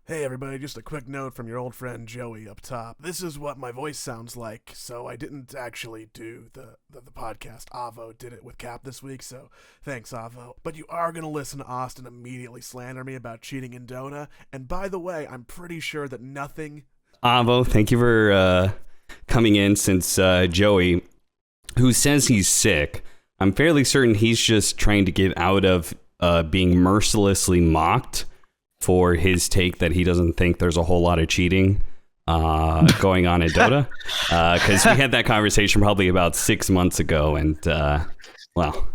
Hey everybody, just a quick note from your old friend Joey up top. This is what my voice sounds like, so I didn't actually do the podcast. Avo did it with Cap this week, so thanks Avo. But you are going to listen to Austin immediately slander me about cheating in DOTA, and by the way, I'm pretty sure that nothing... Avo, thank you for coming in since Joey, who says he's sick, I'm fairly certain he's just trying to get out of being mercilessly mocked for his take that he doesn't think there's a whole lot of cheating going on in Dota. Because we had that conversation probably about 6 months ago. And, well,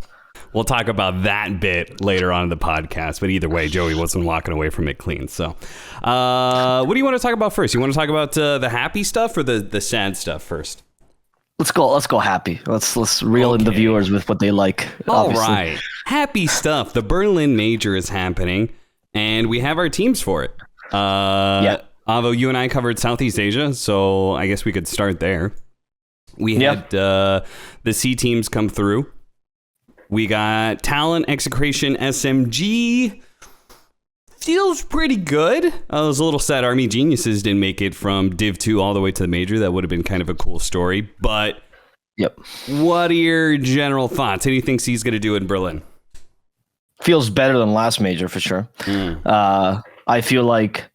we'll talk about that bit later on in the podcast. But either way, Joey wasn't walking away from it clean. So what do you want to talk about first? You want to talk about the happy stuff or the sad stuff first? Let's go happy. Let's reel in the viewers with what they like. All right. Happy stuff. The Berlin Major is happening. And we have our teams for it. Avo, you and I covered Southeast Asia, so I guess we could start there. We had the C teams come through. We got Talent, Execration, SMG. Feels pretty good. I was a little sad Army Geniuses didn't make it from Div 2 all the way to the Major. That would have been kind of a cool story. But what are your general thoughts? How do you think C's going to do in Berlin? Feels better than last major for sure. I feel like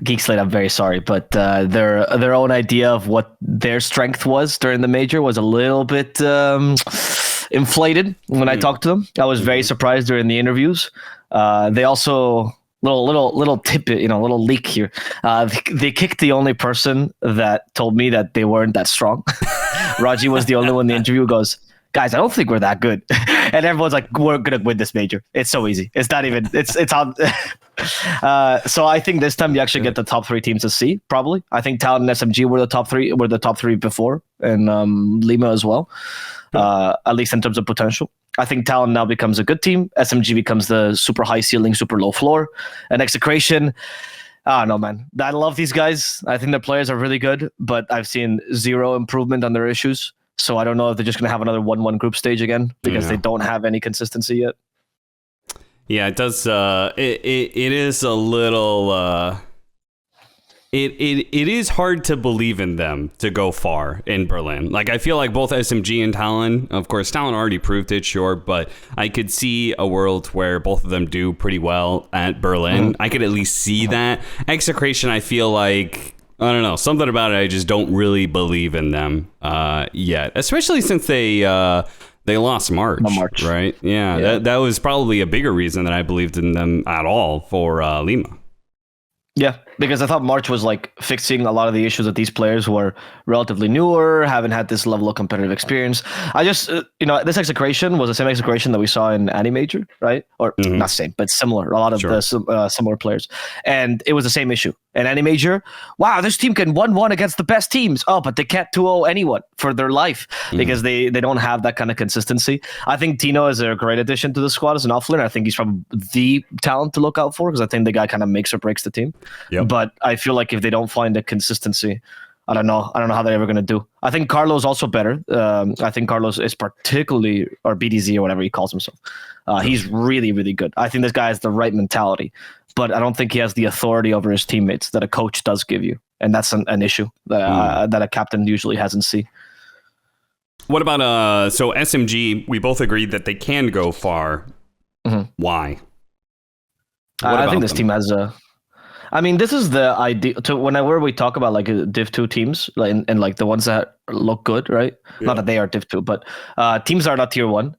Geek Slate, I'm very sorry, but their own idea of what their strength was during the major was a little bit inflated when I talked to them. I was very surprised during the interviews. They also little tidbit, little leak here. They kicked the only person that told me that they weren't that strong. Raji was the only one in the interview who goes, guys, I don't think we're that good. And everyone's like, we're going to win this major. It's so easy. It's not even, it's on. So I think this time you actually get the top three teams to see, probably. I think Talent and SMG were the top three before, and Lima as well, at least in terms of potential. I think Talent now becomes a good team. SMG becomes the super high ceiling, super low floor. And Execration, I don't know, man. I love these guys. I think the players are really good, but I've seen zero improvement on their issues. So I don't know if they're just going to have another 1-1 group stage again because they don't have any consistency yet. Yeah, it does. It is a little. It is hard to believe in them to go far in Berlin. Like, I feel like both SMG and Talon, of course, Talon already proved it, sure, but I could see a world where both of them do pretty well at Berlin. I could at least see that. Execration, I feel like, I don't know, something about it, I just don't really believe in them yet, especially since they lost March, right? Yeah. That was probably a bigger reason that I believed in them at all for Lima. Yeah, because I thought March was like fixing a lot of the issues that these players who are relatively newer, haven't had this level of competitive experience. I just, this Execration was the same Execration that we saw in Any Major, right? Or not same, but similar. A lot of the similar players. And it was the same issue. In Any Major, wow, this team can 1-1 against the best teams. Oh, but they can't 2-0 anyone for their life because they don't have that kind of consistency. I think Tino is a great addition to the squad as an offlaner. I think he's probably the talent to look out for because I think the guy kind of makes or breaks the team. Yep. But I feel like if they don't find a consistency, I don't know how they're ever going to do. I think Carlos also better. I think Carlos is particularly, or BDZ or whatever he calls himself. He's really, really good. I think this guy has the right mentality, but I don't think he has the authority over his teammates that a coach does give you. And that's an issue that a captain usually has in C. What about, so SMG, we both agreed that they can go far. Why? I think this team has I mean, this is the idea. Whenever we talk about like Div 2 teams, and like the ones that look good, right? Yeah. Not that they are Div 2, but teams that are not tier 1.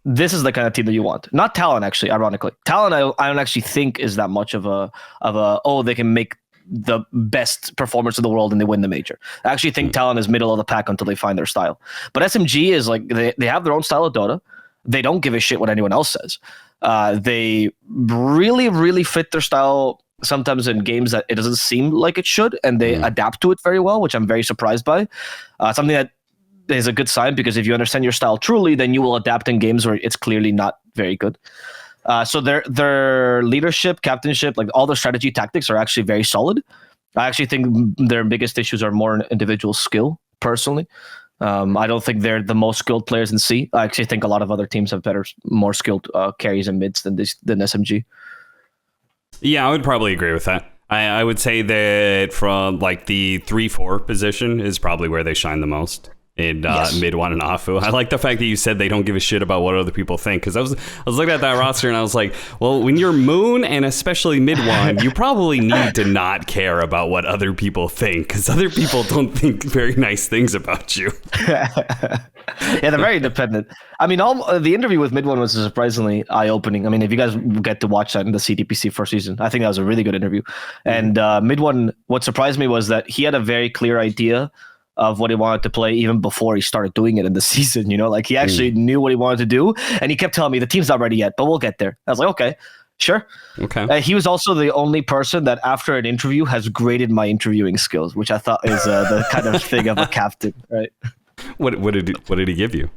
This is the kind of team that you want. Not Talon, actually, ironically. Talon, I don't actually think is that much of a they can make the best performance in the world and they win the major. I actually think Talon is middle of the pack until they find their style. But SMG is like, they have their own style of Dota. They don't give a shit what anyone else says. They really, really fit their style sometimes in games that it doesn't seem like it should, and they adapt to it very well, which I'm very surprised by. Something that is a good sign, because if you understand your style truly, then you will adapt in games where it's clearly not very good. So their leadership, captainship, like all their strategy tactics are actually very solid. I actually think their biggest issues are more individual skill, personally. I don't think they're the most skilled players in C. I actually think a lot of other teams have more skilled carries and mids than SMG. Yeah, I would probably agree with that. I would say that from like the 3-4 position is probably where they shine the most in mid one and Afu. I like the fact that you said they don't give a shit about what other people think, because I was looking at that roster and I was like, well, when you're Moon and especially mid one, you probably need to not care about what other people think, because other people don't think very nice things about you. Yeah, they're very independent. I mean, the interview with Mid One was surprisingly eye-opening. I mean, if you guys get to watch that in the CDPC first season, I think that was a really good interview. And Mid One, what surprised me was that he had a very clear idea of what he wanted to play even before he started doing it in the season. You know, like he actually knew what he wanted to do, and he kept telling me the team's not ready yet, but we'll get there. I was like, okay, sure. Okay. He was also the only person that after an interview has graded my interviewing skills, which I thought is the kind of thing of a captain, right? What did he give you?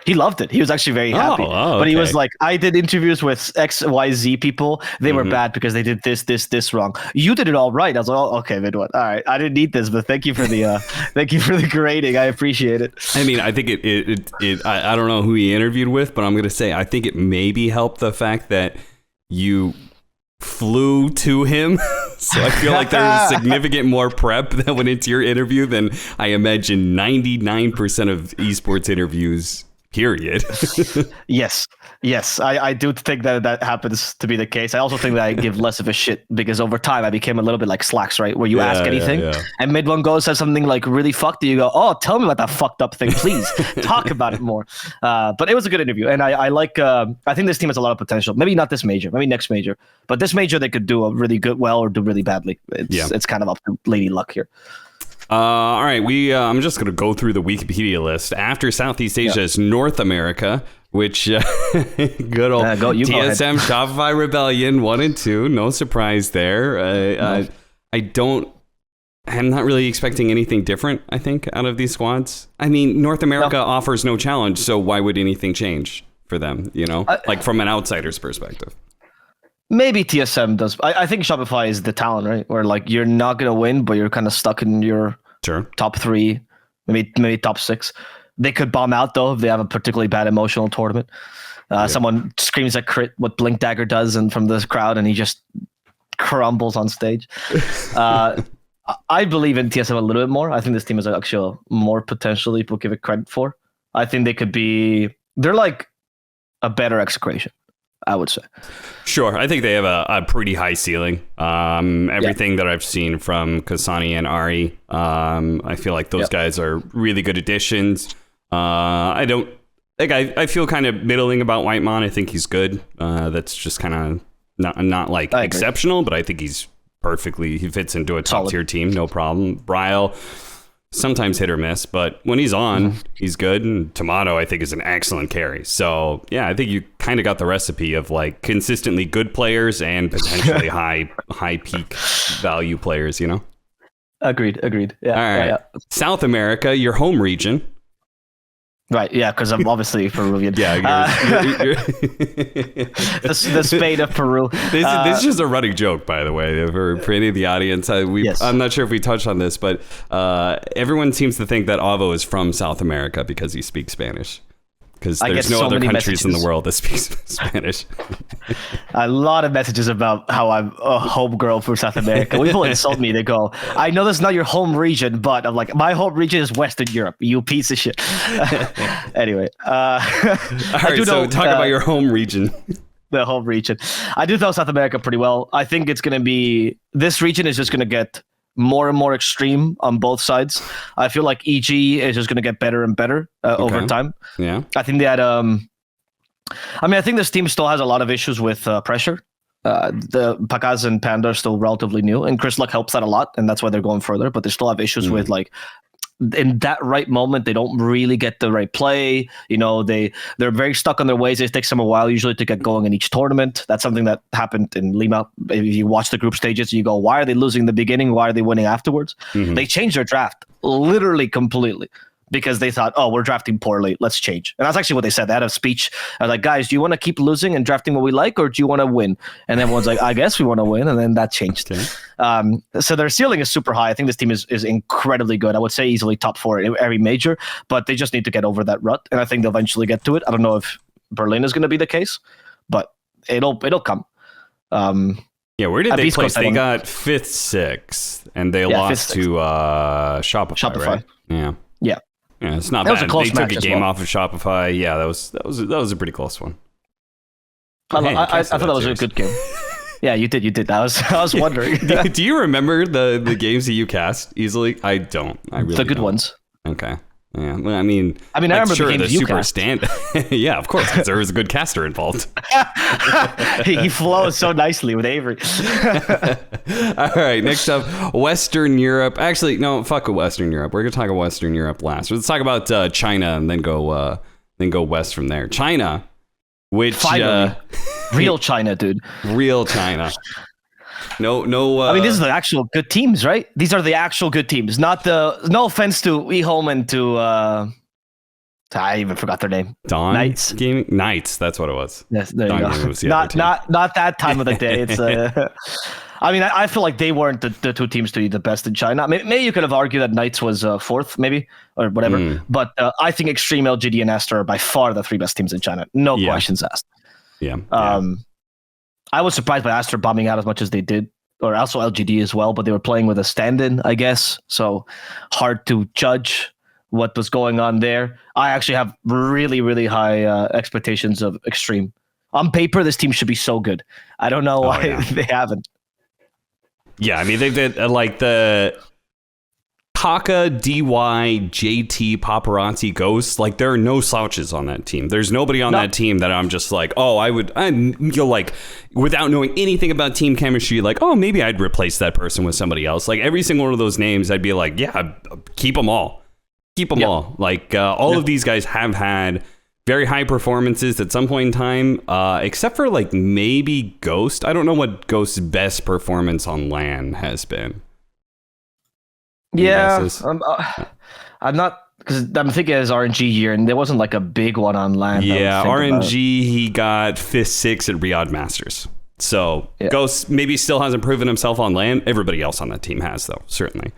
He loved it. He was actually very happy. Okay. But he was like, I did interviews with XYZ people. They were bad because they did this wrong. You did it all right. I was like, oh, okay, Midwood. All right. I didn't need this, but thank you for the grading. I appreciate it. I mean, I think I don't know who he interviewed with, but I'm going to say I think it maybe helped the fact that you flew to him. So I feel like there was significant more prep that went into your interview than I imagine 99% of esports interviews, period. Yes. I do think that happens to be the case. I also think that I give less of a shit because over time I became a little bit like Slacks, right? Where you ask anything and mid one goes says something like really fucked you. You go, oh, tell me about that fucked up thing, please. Talk about it more. But it was a good interview. And I like, I think this team has a lot of potential. Maybe not this major, maybe next major. But this major, they could do a really good well or do really badly. It's kind of up to Lady Luck here. All right, I'm just going to go through the Wikipedia list. After Southeast Asia is North America, which good old TSM Shopify Rebellion 1 and 2. No surprise there. I'm not really expecting anything different, I think, out of these squads. I mean, North America offers no challenge, so why would anything change for them, you know? Like from an outsider's perspective. Maybe TSM does. I think Shopify is the talent, right? Where like you're not gonna win, but you're kind of stuck in your top 3, maybe top 6. They could bomb out though if they have a particularly bad emotional tournament. Someone screams at crit what Blink Dagger does, and from the crowd, and he just crumbles on stage. I believe in TSM a little bit more. I think this team is actually more potential people give it credit for. I think they're like a better execration, I would say. Sure. I think they have a pretty high ceiling. Everything that I've seen from Kasani and Ari, I feel like those guys are really good additions. I feel kind of middling about Whitemon. I think he's good. That's just kind of not like exceptional, but I think he fits into a top tier team. No problem. Bryle, sometimes hit or miss, but when he's on, he's good. And Tomato, I think, is an excellent carry. So yeah, I think you kind of got the recipe of like consistently good players and potentially high peak value players, you know? Agreed. Yeah. All right. Yeah. South America, your home region. Right, yeah, because I'm obviously Peruvian. Yeah, you're the Spain of Peru. This is just a running joke, by the way, for any of the audience. I'm not sure if we touched on this, but everyone seems to think that Avo is from South America because he speaks Spanish. Because there's no other countries in the world that speaks Spanish. A lot of messages about how I'm a home girl for South America. People insult me. They go, I know that's not your home region, but I'm like, my home region is Western Europe, you piece of shit. Anyway. All right, so talk about your home region. The home region. I do know South America pretty well. I think it's going to be, this region is just going to get more and more extreme on both sides. I feel like EG is just going to get better and better over time. Yeah. I think they had, I think this team still has a lot of issues with pressure. The Pakaz and Panda are still relatively new, and Chris Luck helps that a lot, and that's why they're going further, but they still have issues with like, in that right moment, they don't really get the right play. You know, they're very stuck on their ways. It takes them a while usually to get going in each tournament. That's something that happened in Lima. If you watch the group stages, you go, why are they losing in the beginning? Why are they winning afterwards? They changed their draft literally completely because they thought, oh, we're drafting poorly. Let's change. And that's actually what they said. They had a speech. I was like, guys, do you want to keep losing and drafting what we like, or do you want to win? And everyone's like, I guess we want to win. And then that changed. Okay. So their ceiling is super high. I think this team is incredibly good. I would say easily top 4 in every major, but they just need to get over that rut. And I think they'll eventually get to it. I don't know if Berlin is going to be the case, but it'll come. Yeah, where did they Beast place? Coast, I They don't know. got 5th, 6th, and they Yeah, lost 5th, to Shopify, Shopify. right? Yeah. Yeah. Yeah, it's not That bad. was a close They took match a as game well. off of Shopify. Yeah, that was a pretty close one. I thought that was a good game. Yeah, you did. I was wondering. Do you remember the games that you cast easily? I don't. I really The good don't. ones. Okay. Yeah. Well, I mean, I remember sure, the games you cast. Yeah, of course, because there was a good caster involved. He flows so nicely with Avery. All right, next up, Western Europe. Actually, no, fuck Western Europe. We're gonna talk about Western Europe last. Let's talk about China and then go west from there. China, which Finally, real China, dude. real China. No. I mean, these are the actual good teams, right? These are the actual good teams, not the. No offense to eHome and to. I even forgot their name. Dawn Knights. Gaming. Knights. That's what it was. Yes, there Dawn you Gaming go. was the other team. Not that time of the day. It's. I mean, I feel like they weren't the two teams to be the best in China. Maybe you could have argued that Knights was fourth, maybe or whatever. But I think Extreme, LGD, and Aster are by far the three best teams in China. No questions asked. Yeah. I was surprised by Aster bombing out as much as they did, or also LGD as well, but they were playing with a stand-in, I guess. So hard to judge what was going on there. I actually have really, really high expectations of Extreme. On paper, this team should be so good. I don't know why they haven't. Yeah, I mean, they did like the Taka, DY, JT, Paparazzi, Ghost. Like, there are no slouches on that team. There's nobody on that team that I'm just like, oh, you're like, without knowing anything about team chemistry, like, oh, maybe I'd replace that person with somebody else. Like, every single one of those names, I'd be like, yeah, keep them all. Keep them all. Like, all of these guys have had very high performances at some point in time, except for, like, maybe Ghost. I don't know what Ghost's best performance on LAN has been. Yeah, I'm not, because I'm thinking of his RNG year, and there wasn't like a big one on LAN. Yeah, RNG, he got 5th, 6th at Riyadh Masters. So Ghost maybe still hasn't proven himself on LAN. Everybody else on that team has, though, certainly.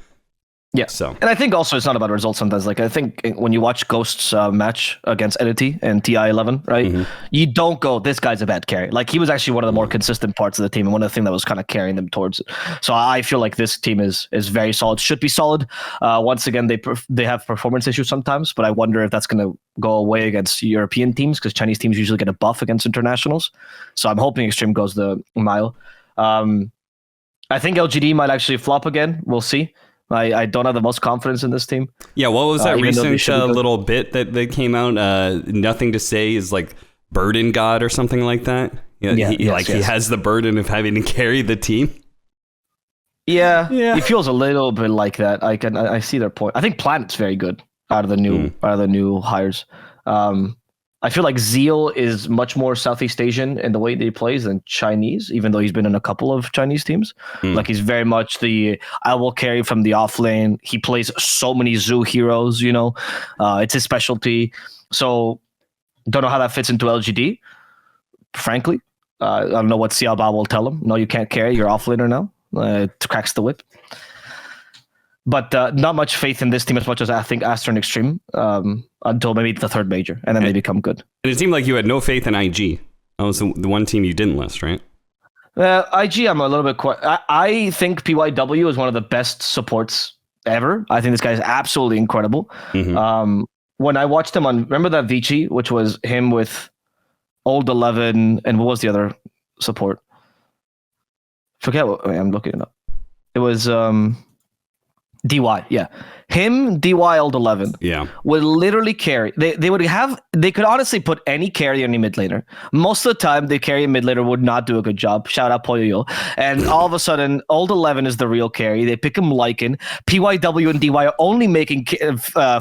Yeah. So, and I think also it's not about results sometimes. Like, I think when you watch Ghost's match against Entity and TI11, right, you don't go, this guy's a bad carry. Like, he was actually one of the more consistent parts of the team, and one of the things that was kind of carrying them towards it. So I feel like this team is very solid, should be solid. Once again, they have performance issues sometimes, but I wonder if that's going to go away against European teams, because Chinese teams usually get a buff against internationals. So I'm hoping Extreme goes the mile. I think LGD might actually flop again. We'll see. I don't have the most confidence in this team. Yeah, what was that recent little bit that came out? Nothing to say is like burden god or something like that. Yeah, he has the burden of having to carry the team. Yeah, he feels a little bit like that. I see their point. I think Planet's very good out of the new hires. I feel like Zeal is much more Southeast Asian in the way that he plays than Chinese, even though he's been in a couple of Chinese teams. Like, he's very much I will carry from the off lane. He plays so many Zoo heroes, it's his specialty. So don't know how that fits into LGD, frankly. I don't know what Xiaobao will tell him. No, you can't carry. You're off laner now. It cracks the whip. But not much faith in this team as much as I think Aster and Extreme until maybe the third major, and then they become good. And it seemed like you had no faith in IG. That was the one team you didn't list, right? IG, I'm a little bit I think PYW is one of the best supports ever. I think this guy is absolutely incredible. When I watched him remember that Vici, which was him with Old 11, and what was the other support? I'm looking it up. It was... DY, yeah. Him, DY, Old 11. Yeah. Would literally carry. They could honestly put any carry on any mid laner. Most of the time, the carry mid laner would not do a good job. Shout out Poyo. And all of a sudden, Old 11 is the real carry. They pick him Lycan. PYW and DY are only making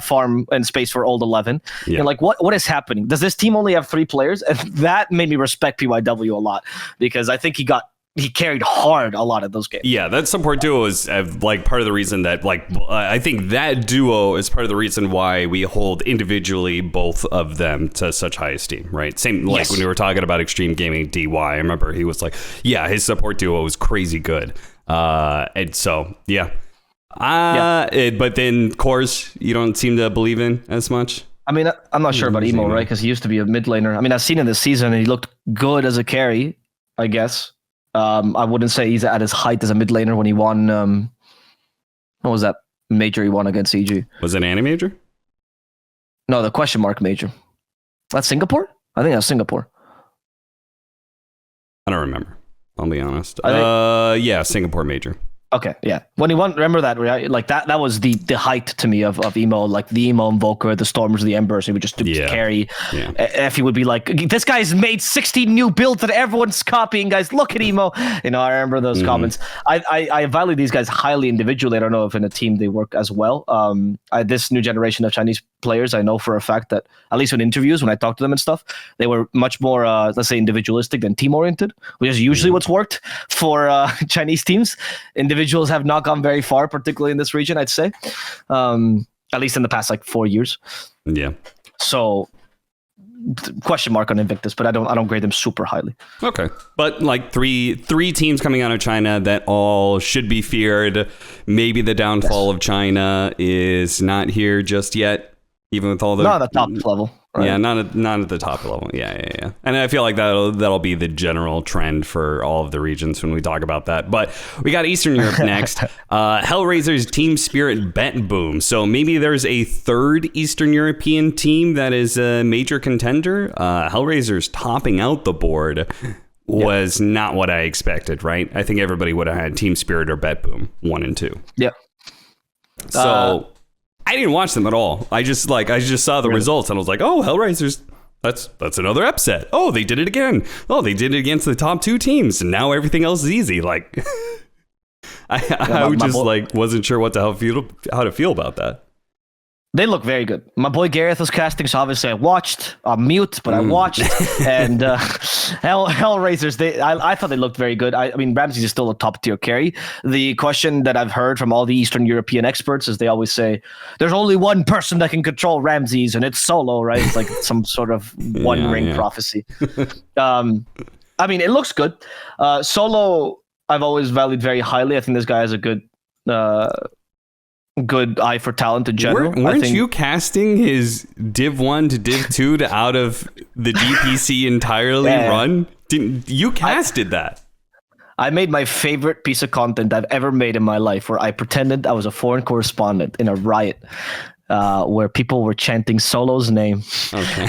farm and space for Old 11. Yeah. You're like, what is happening? Does this team only have 3 players? And that made me respect PYW a lot, because I think he carried hard a lot of those games. Yeah, that support duo is like part of the reason that I think that duo is part of the reason why we hold individually both of them to such high esteem, right? Same like when we were talking about Extreme Gaming DY, I remember he was like, yeah, his support duo was crazy good. And so, yeah. But then cores, you don't seem to believe in as much. I mean, I'm not sure about Emo, right? Because he used to be a mid laner. I mean, I've seen him this season and he looked good as a carry, I guess. I wouldn't say he's at his height as a mid laner when he won. What was that major he won against EG? Was it Annie Major? No, the question mark major. That's Singapore? I think that's Singapore. I don't remember. I'll be honest. Yeah, Singapore Major. Okay, yeah. When he won, remember that, right? Like that was the height to me of emo, like the emo invoker, the stormers, the embers. He would just carry. Yeah. If he would be like, this guy's made 60 new builds that everyone's copying, guys. Look at emo. You know, I remember those comments. I value these guys highly individually. I don't know if in a team they work as well. This new generation of Chinese players, I know for a fact that at least in interviews when I talk to them and stuff, they were much more, let's say, individualistic than team oriented, which is usually what's worked for Chinese teams. Individuals have not gone very far, particularly in this region, I'd say, at least in the past like 4 years. Yeah. So question mark on Invictus, but I don't grade them super highly. Okay, but like three teams coming out of China that all should be feared. Maybe the downfall of China is not here just yet, even with all the not at the top level. Right? Yeah, not at the top level. Yeah. And I feel like that'll be the general trend for all of the regions when we talk about that. But we got Eastern Europe next. Hellraiser's Team Spirit bet boom. So maybe there's a third Eastern European team that is a major contender. Hellraiser's topping out the board was not what I expected, right? I think everybody would have had Team Spirit or bet boom 1 and 2. Yeah. So I didn't watch them at all. I just saw the results and I was like, oh, Hellraisers, that's another upset. Oh, they did it again. Oh, they did it against the top 2 teams, and now everything else is easy. Like, I wasn't sure how to feel about that. They look very good. My boy Gareth was casting, so obviously I watched. I'm mute, but I watched. And Hellraisers, I thought they looked very good. I mean, Ramses is still a top tier carry. The question that I've heard from all the Eastern European experts is they always say, there's only one person that can control Ramses, and it's Solo, right? It's like some sort of one ring prophecy. I mean, it looks good. Solo, I've always valued very highly. I think this guy has a good eye for talent in general. Weren't you casting his Div 1 to Div 2 to out of the DPC entirely run? You casted that. I made my favorite piece of content I've ever made in my life, where I pretended I was a foreign correspondent in a riot where people were chanting Solo's name. Okay.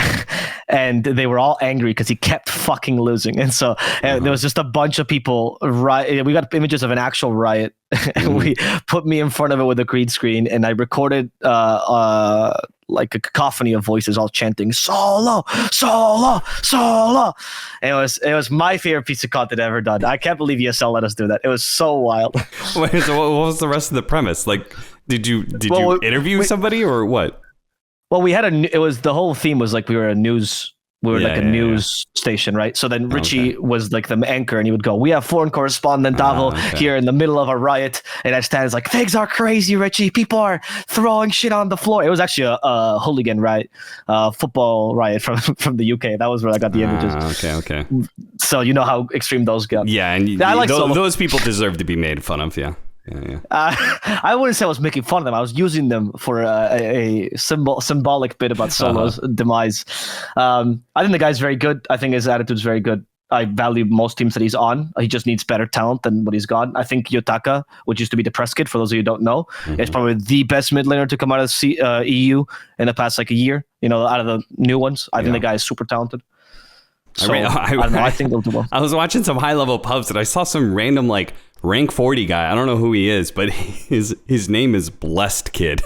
And they were all angry because he kept fucking losing. And so there was just a bunch of people. We got images of an actual riot. And we put me in front of it with a green screen, and I recorded like a cacophony of voices all chanting Solo, Solo, Solo. And it was my favorite piece of content ever done. I can't believe ESL let us do that. It was so wild. Wait, so what was the rest of the premise? Like, did you interview somebody or what? Well, the whole theme was like we were a news station, right? So then Richie was like the anchor, and he would go, we have foreign correspondent Davo here in the middle of a riot, and I stand like, things are crazy, Richie, people are throwing shit on the floor. It was actually a hooligan riot, football riot from the UK. That was where I got the images. Okay. So you know how extreme those get. Yeah, and I like those people deserve to be made fun of. Yeah. I wouldn't say I was making fun of them. I was using them for a symbolic bit about Solo's demise. I think the guy's very good. I think his attitude's very good. I value most teams that he's on. He just needs better talent than what he's got. I think Yotaka, which used to be the press kid, for those of you who don't know, is probably the best mid laner to come out of EU in the past like a year. You know, out of the new ones. I think the guy is super talented. So, I think they'll do well. I was watching some high level pubs and I saw some random like rank 40 guy. I don't know who he is, but his name is Blessed Kid.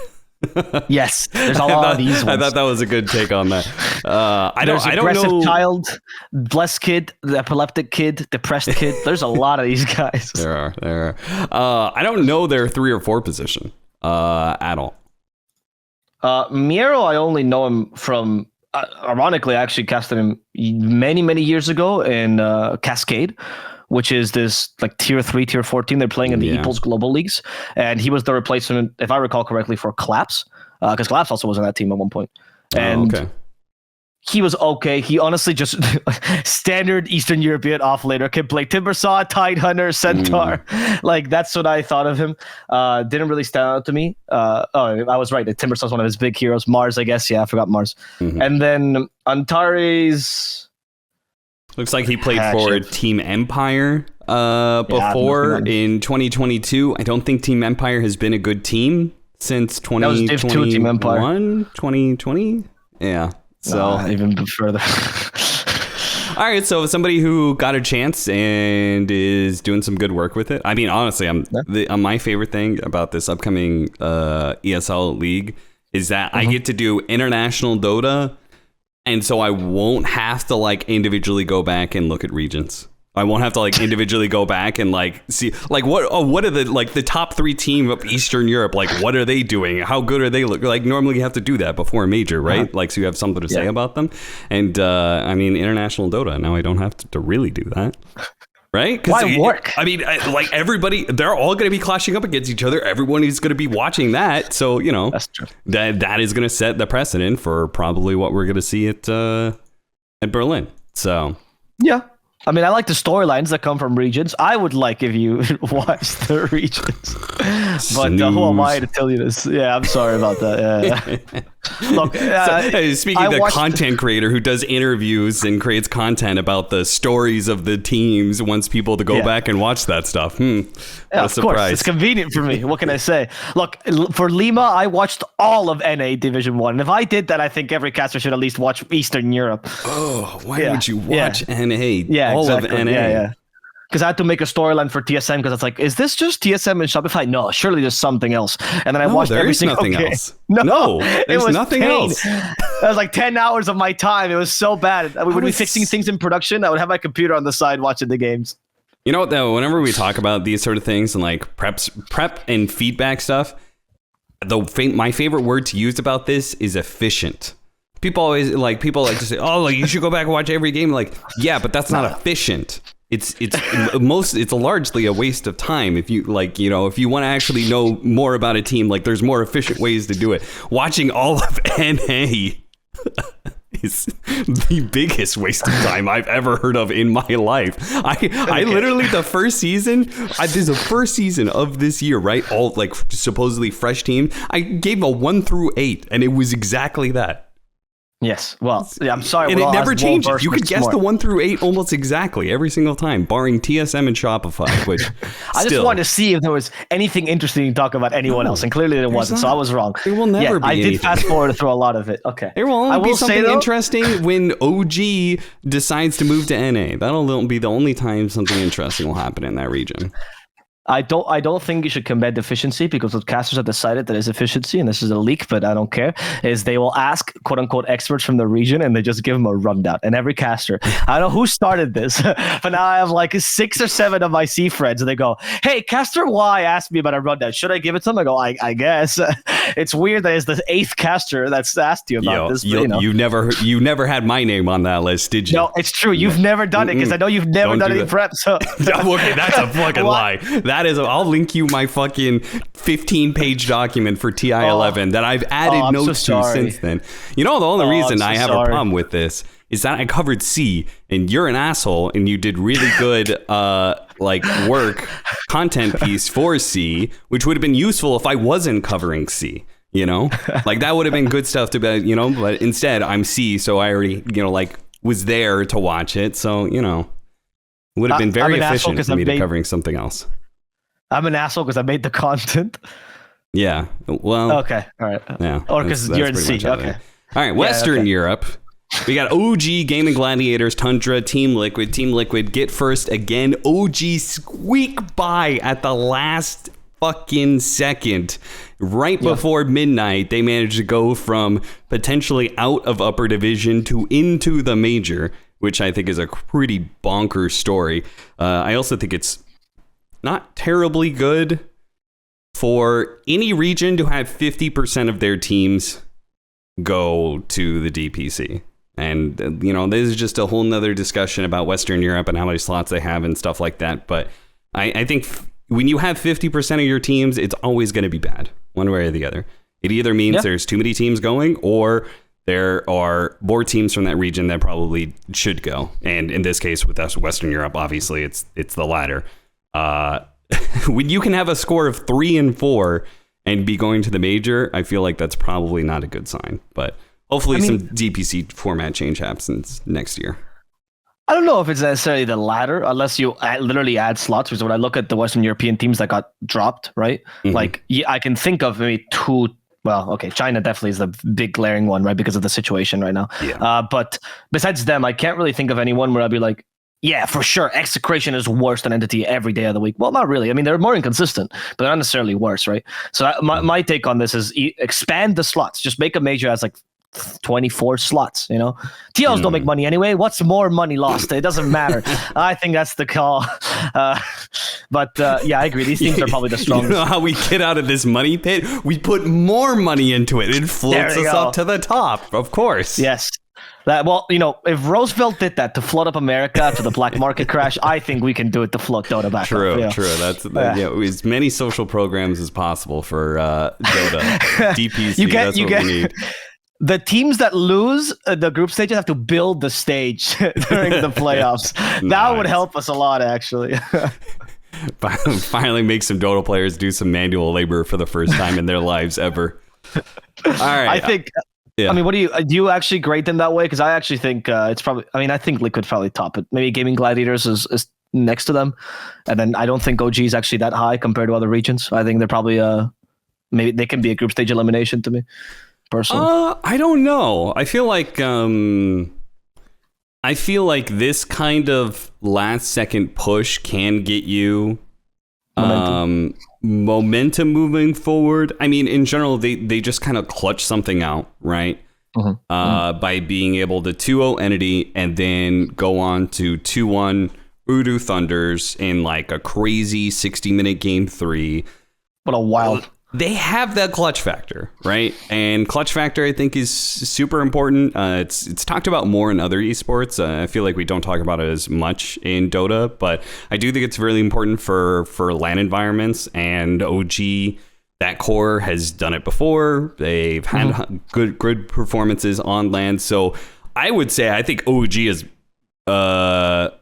Yes, there's a lot of these ones. I thought that was a good take on that. I don't aggressive know. Child, Blessed Kid, the epileptic kid, depressed kid. There's a lot of these guys. There are. I don't know their 3 or 4 position at all. Miero, I only know him from. Ironically, I actually casted him many, many years ago in Cascade, which is this like tier 3, tier 4 team. They're playing in the Eeples Global Leagues. And he was the replacement, if I recall correctly, for Claps, because Claps also was on that team at one point. And he was okay. He honestly just standard Eastern European offlaner, can play Timbersaw, Tidehunter, Centaur. Like that's what I thought of him. Didn't really stand out to me. I was right. Timbersaw's one of his big heroes. Mars, I guess. Yeah, I forgot Mars. And then Antares. Looks like he played for Team Empire before in 2022. I don't think Team Empire has been a good team since 2021, 2020. Yeah. So even further. All right, so somebody who got a chance and is doing some good work with it. I mean, honestly, my favorite thing about this upcoming ESL league is that I get to do international Dota, and so I won't have to like individually go back and look at regions. I won't have to like individually go back and like see like what are the like the top 3 team of Eastern Europe, like what are they doing? How good are they look? Like normally you have to do that before a major, right? Like so you have something to say about them. And I mean international Dota, now I don't have to really do that. Right? Why work? I mean, like everybody, they're all going to be clashing up against each other. Everyone is going to be watching that. So, you know, that's true. That is going to set the precedent for probably what we're going to see at Berlin. So, yeah. I mean, I like the storylines that come from regions. I would like if you watched the regions. But who am I to tell you this? Yeah, I'm sorry about that. Yeah. Look, speaking of the content creator who does interviews and creates content about the stories of the teams, wants people to go back and watch that stuff. What a surprise. Course. It's convenient for me. What can I say? Look, for Lima, I watched all of NA Division 1. And if I did that, I think every caster should at least watch Eastern Europe. Oh, why would you watch NA? Yeah, all exactly. of NA. Yeah. Because I had to make a storyline for TSM because it's like, is this just TSM and Shopify? No, surely there's something else. And then I watched every single nothing else. No, there's nothing else. That was like 10 hours of my time. It was so bad. We would be fixing things in production. I would have my computer on the side watching the games. You know what, though? Whenever we talk about these sort of things and like prep and feedback stuff, my favorite word to use about this is efficient. People like to say, "Oh, like you should go back and watch every game." Like, yeah, but that's not efficient. It's largely a waste of time. If you like, you know, if you want to actually know more about a team, like there's more efficient ways to do it. Watching all of NA is the biggest waste of time I've ever heard of in my life. I literally this is the first season of this year, right? All like supposedly fresh team. I gave a 1 through 8, and it was exactly that. Yes. Well, yeah, I'm sorry. And it never changes. You could guess the 1 through 8 almost exactly every single time, barring TSM and Shopify, which I just wanted to see if there was anything interesting to talk about anyone else, and clearly there wasn't, so I was wrong. There will never be anything. I did fast forward through a lot of it. Okay. There will only be something interesting when OG decides to move to NA. That'll be the only time something interesting will happen in that region. I don't think you should commend efficiency because what casters have decided that is efficiency, and this is a leak, but I don't care, is they will ask quote unquote experts from the region and they just give them a rundown. And every caster, I don't know who started this, but now I have like 6 or 7 of my C friends and they go, "Hey, caster Y asked me about a rundown. Should I give it to him?" I go, I guess. It's weird that it's the 8th caster that's asked you about this. But, you never had my name on that list, did you? No, it's true. You've never done it because I know you've never done any prep. So okay, that's a fucking lie. I'll link you my fucking 15-page document for TI11 that I've added notes to since then. You know, the only reason I have a problem with this is that I covered C, and you're an asshole, and you did really good content piece for C, which would have been useful if I wasn't covering C. You know, like that would have been good stuff to be, you know, but instead I'm C, so I already, you know, like was there to watch it. So, you know, it would have been very efficient for me to covering something else. I'm an asshole because I made the content. Yeah. Well. Okay. All right. Yeah. Or because you're in C. Okay. All right. Western Europe. We got OG Gaming Gladiators, Tundra, Team Liquid. Team Liquid get first again. OG squeak by at the last fucking second. Right before midnight, they managed to go from potentially out of upper division to into the major, which I think is a pretty bonkers story. I also think it's not terribly good for any region to have 50% of their teams go to the DPC. And, you know, this is just a whole nother discussion about Western Europe and how many slots they have and stuff like that. But I think when you have 50% of your teams, it's always going to be bad, one way or the other. It either means there's too many teams going, or there are more teams from that region that probably should go. And in this case, with us, Western Europe, obviously, it's the latter. When you can have a score of 3 and 4 and be going to the major, I feel like that's probably not a good sign. But hopefully some DPC format change happens next year. I don't know if it's necessarily the latter, unless you literally add slots. Because when I look at the Western European teams that got dropped, right? Like, yeah, I can think of maybe two. Well, okay, China definitely is the big glaring one, right? Because of the situation right now. Yeah. But besides them, I can't really think of anyone where I'd be like, yeah, for sure, Execration is worse than Entity every day of the week. Well, not really. I mean, they're more inconsistent, but they're not necessarily worse, right? So my take on this is expand the slots. Just make a major as like 24 slots, you know? TLs don't make money anyway. What's more money lost? It doesn't matter. I think that's the call. But yeah, I agree. These teams are probably the strongest. You know how we get out of this money pit? We put more money into it. It floats us up to the top, of course. Yes. Well, you know, if Roosevelt did that to float up America after the black market crash, I think we can do it to float Dota back True, up. Yeah. true. That's as many social programs as possible for Dota. DPC, that's what we need. The teams that lose the group stages have to build the stage during the playoffs. That would help us a lot, actually. Finally make some Dota players do some manual labor for the first time in their lives ever. All right. I think... Yeah. I mean, what do you actually grade them that way? Because I actually think it's probably. I mean, I think Liquid probably top it. Maybe Gaming Gladiators is next to them, and then I don't think OG is actually that high compared to other regions. I think they're probably maybe they can be a group stage elimination to me, personally. I don't know. I feel like this kind of last second push can get you momentum moving forward. I mean, in general, they just kind of clutch something out, right? By being able to 2-0 Entity and then go on to 2-1 Udu Thunders in like a crazy 60-minute game 3. What a wild... They have that clutch factor, right? And clutch factor, I think, is super important. It's talked about more in other esports. I feel like we don't talk about it as much in Dota, but I do think it's really important for LAN environments. And OG, that core has done it before. They've had good performances on LAN. So I would say I think OG is. I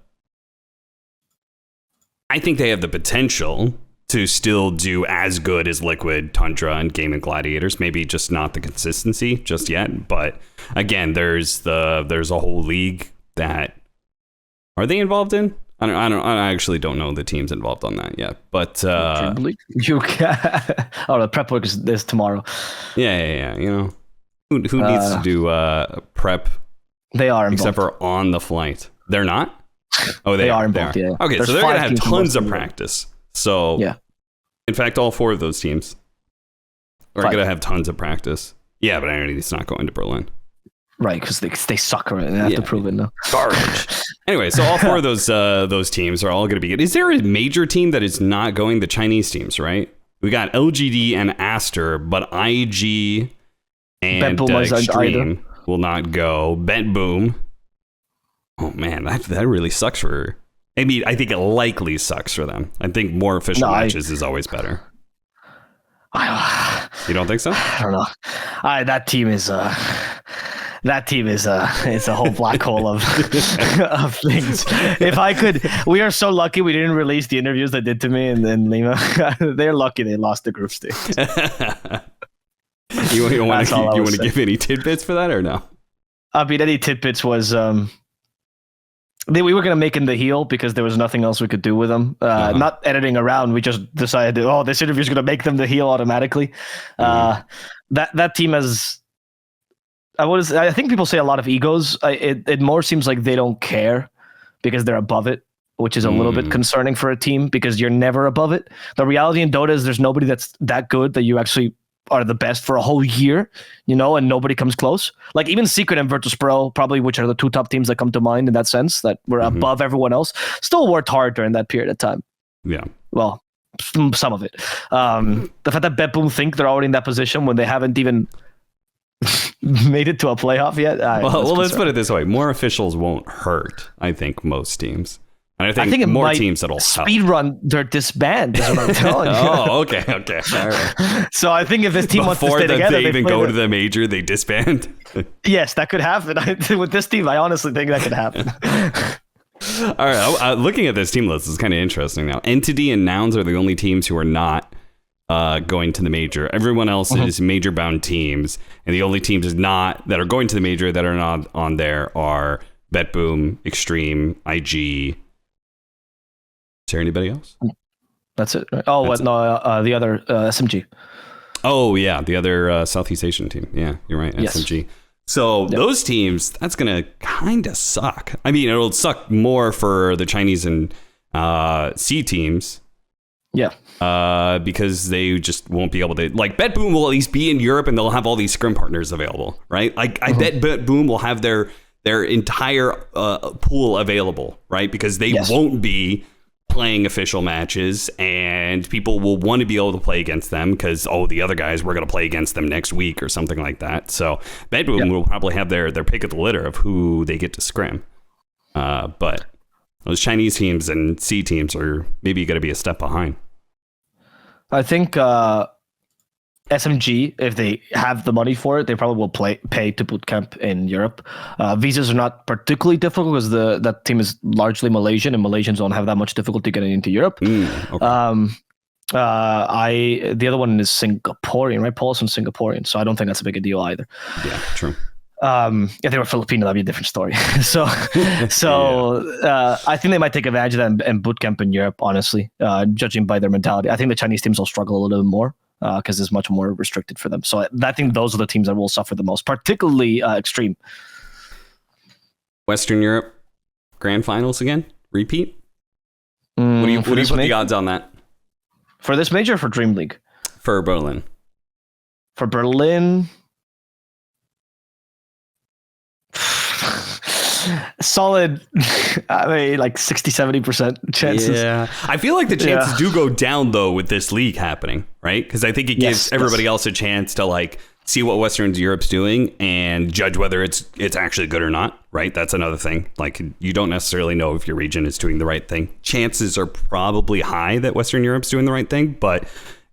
think they have the potential to still do as good as Liquid, Tundra, and Gaming Gladiators. Maybe just not the consistency just yet. But again, there's a whole league that are they involved in? I actually don't know the teams involved on that yet. But you can. Oh, the prep work is tomorrow. Yeah. You know, who needs to do prep? They are involved. Except for on the flight. They're not. Oh, they are involved. Yeah. Okay, so they're gonna have tons of practice. So yeah. In fact, all 4 of those teams are going to have tons of practice. Yeah, but Identity's not going to Berlin. Right, because they suck, right? They have to prove it now. Garbage. Anyway, so all 4 of those teams are all going to be good. Is there a major team that is not going? The Chinese teams, right? We got LGD and Aster, but IG and Extreme will not go. Bet Boom. Oh, man, that really sucks for... I mean, I think it likely sucks for them. I think more official matches is always better. You don't think so? I don't know. That team is it's a whole black hole of of things. If I could, we are so lucky we didn't release the interviews they did to me and then Lima. They're lucky they lost the group stage. You want to give any tidbits for that or no? I mean, any tidbits was we were going to make him the heel because there was nothing else we could do with him. Not editing around. We just decided, this interview is going to make them the heel automatically. That team has, I think people say a lot of egos. It more seems like they don't care because they're above it, which is a little bit concerning for a team because you're never above it. The reality in Dota is there's nobody that's that good that you actually are the best for a whole year, you know, and nobody comes close. Like even Secret and Virtus.pro, probably, which are the 2 top teams that come to mind in that sense, that were above everyone else, still worked hard during that period of time. Yeah. Well, some of it. The fact that Bet Boom think they're already in that position when they haven't even made it to a playoff yet. Well, let's put it this way. More officials won't hurt, I think, most teams. And I think more teams that'll speed run their disband is what I'm telling you. Oh, okay. All right. So I think if this team wants to stay together, they even go to the major, they disband. Yes, that could happen. With this team, I honestly think that could happen. All right. Looking at this team list is kind of interesting now. Entity and Nouns are the only teams who are not going to the major. Everyone else is major bound teams, and the only teams that are going to the major that are not on there are BetBoom, Extreme, IG. Is there anybody else? That's it. Right? Oh, That's what? No, the other SMG. Oh, yeah, the other Southeast Asian team. Yeah, you're right, SMG. Yes. So those teams, that's going to kind of suck. I mean, it'll suck more for the Chinese and C teams. Yeah. Because they just won't be able to, like, BetBoom will at least be in Europe and they'll have all these scrim partners available, right? Like, I bet BetBoom will have their entire pool available, right? Because they won't be playing official matches and people will want to be able to play against them because, the other guys, we're going to play against them next week or something like that. So BetBoom will probably have their pick of the litter of who they get to scrim. But those Chinese teams and C teams are maybe going to be a step behind. I think SMG, if they have the money for it, they probably will pay to boot camp in Europe. Visas are not particularly difficult because that team is largely Malaysian, and Malaysians don't have that much difficulty getting into Europe. Okay. The other one is Singaporean, right? Paul's from Singaporean, so I don't think that's a big a deal either. Yeah, true. If they were Filipino, that'd be a different story. I think they might take advantage of that and boot camp in Europe, honestly, judging by their mentality. I think the Chinese teams will struggle a little bit more because it's much more restricted for them. So I think those are the teams that will suffer the most, particularly Extreme. Western Europe Grand Finals again? Repeat? What do you put the odds on that? For this major or for Dream League? For Berlin. For Berlin... solid, I mean, like 60-70% chances. Yeah, I feel like the chances do go down though with this league happening, right? Because I think it gives everybody else a chance to like see what Western Europe's doing and judge whether it's actually good or not, right? That's another thing. Like, you don't necessarily know if your region is doing the right thing. Chances are probably high that Western Europe's doing the right thing, but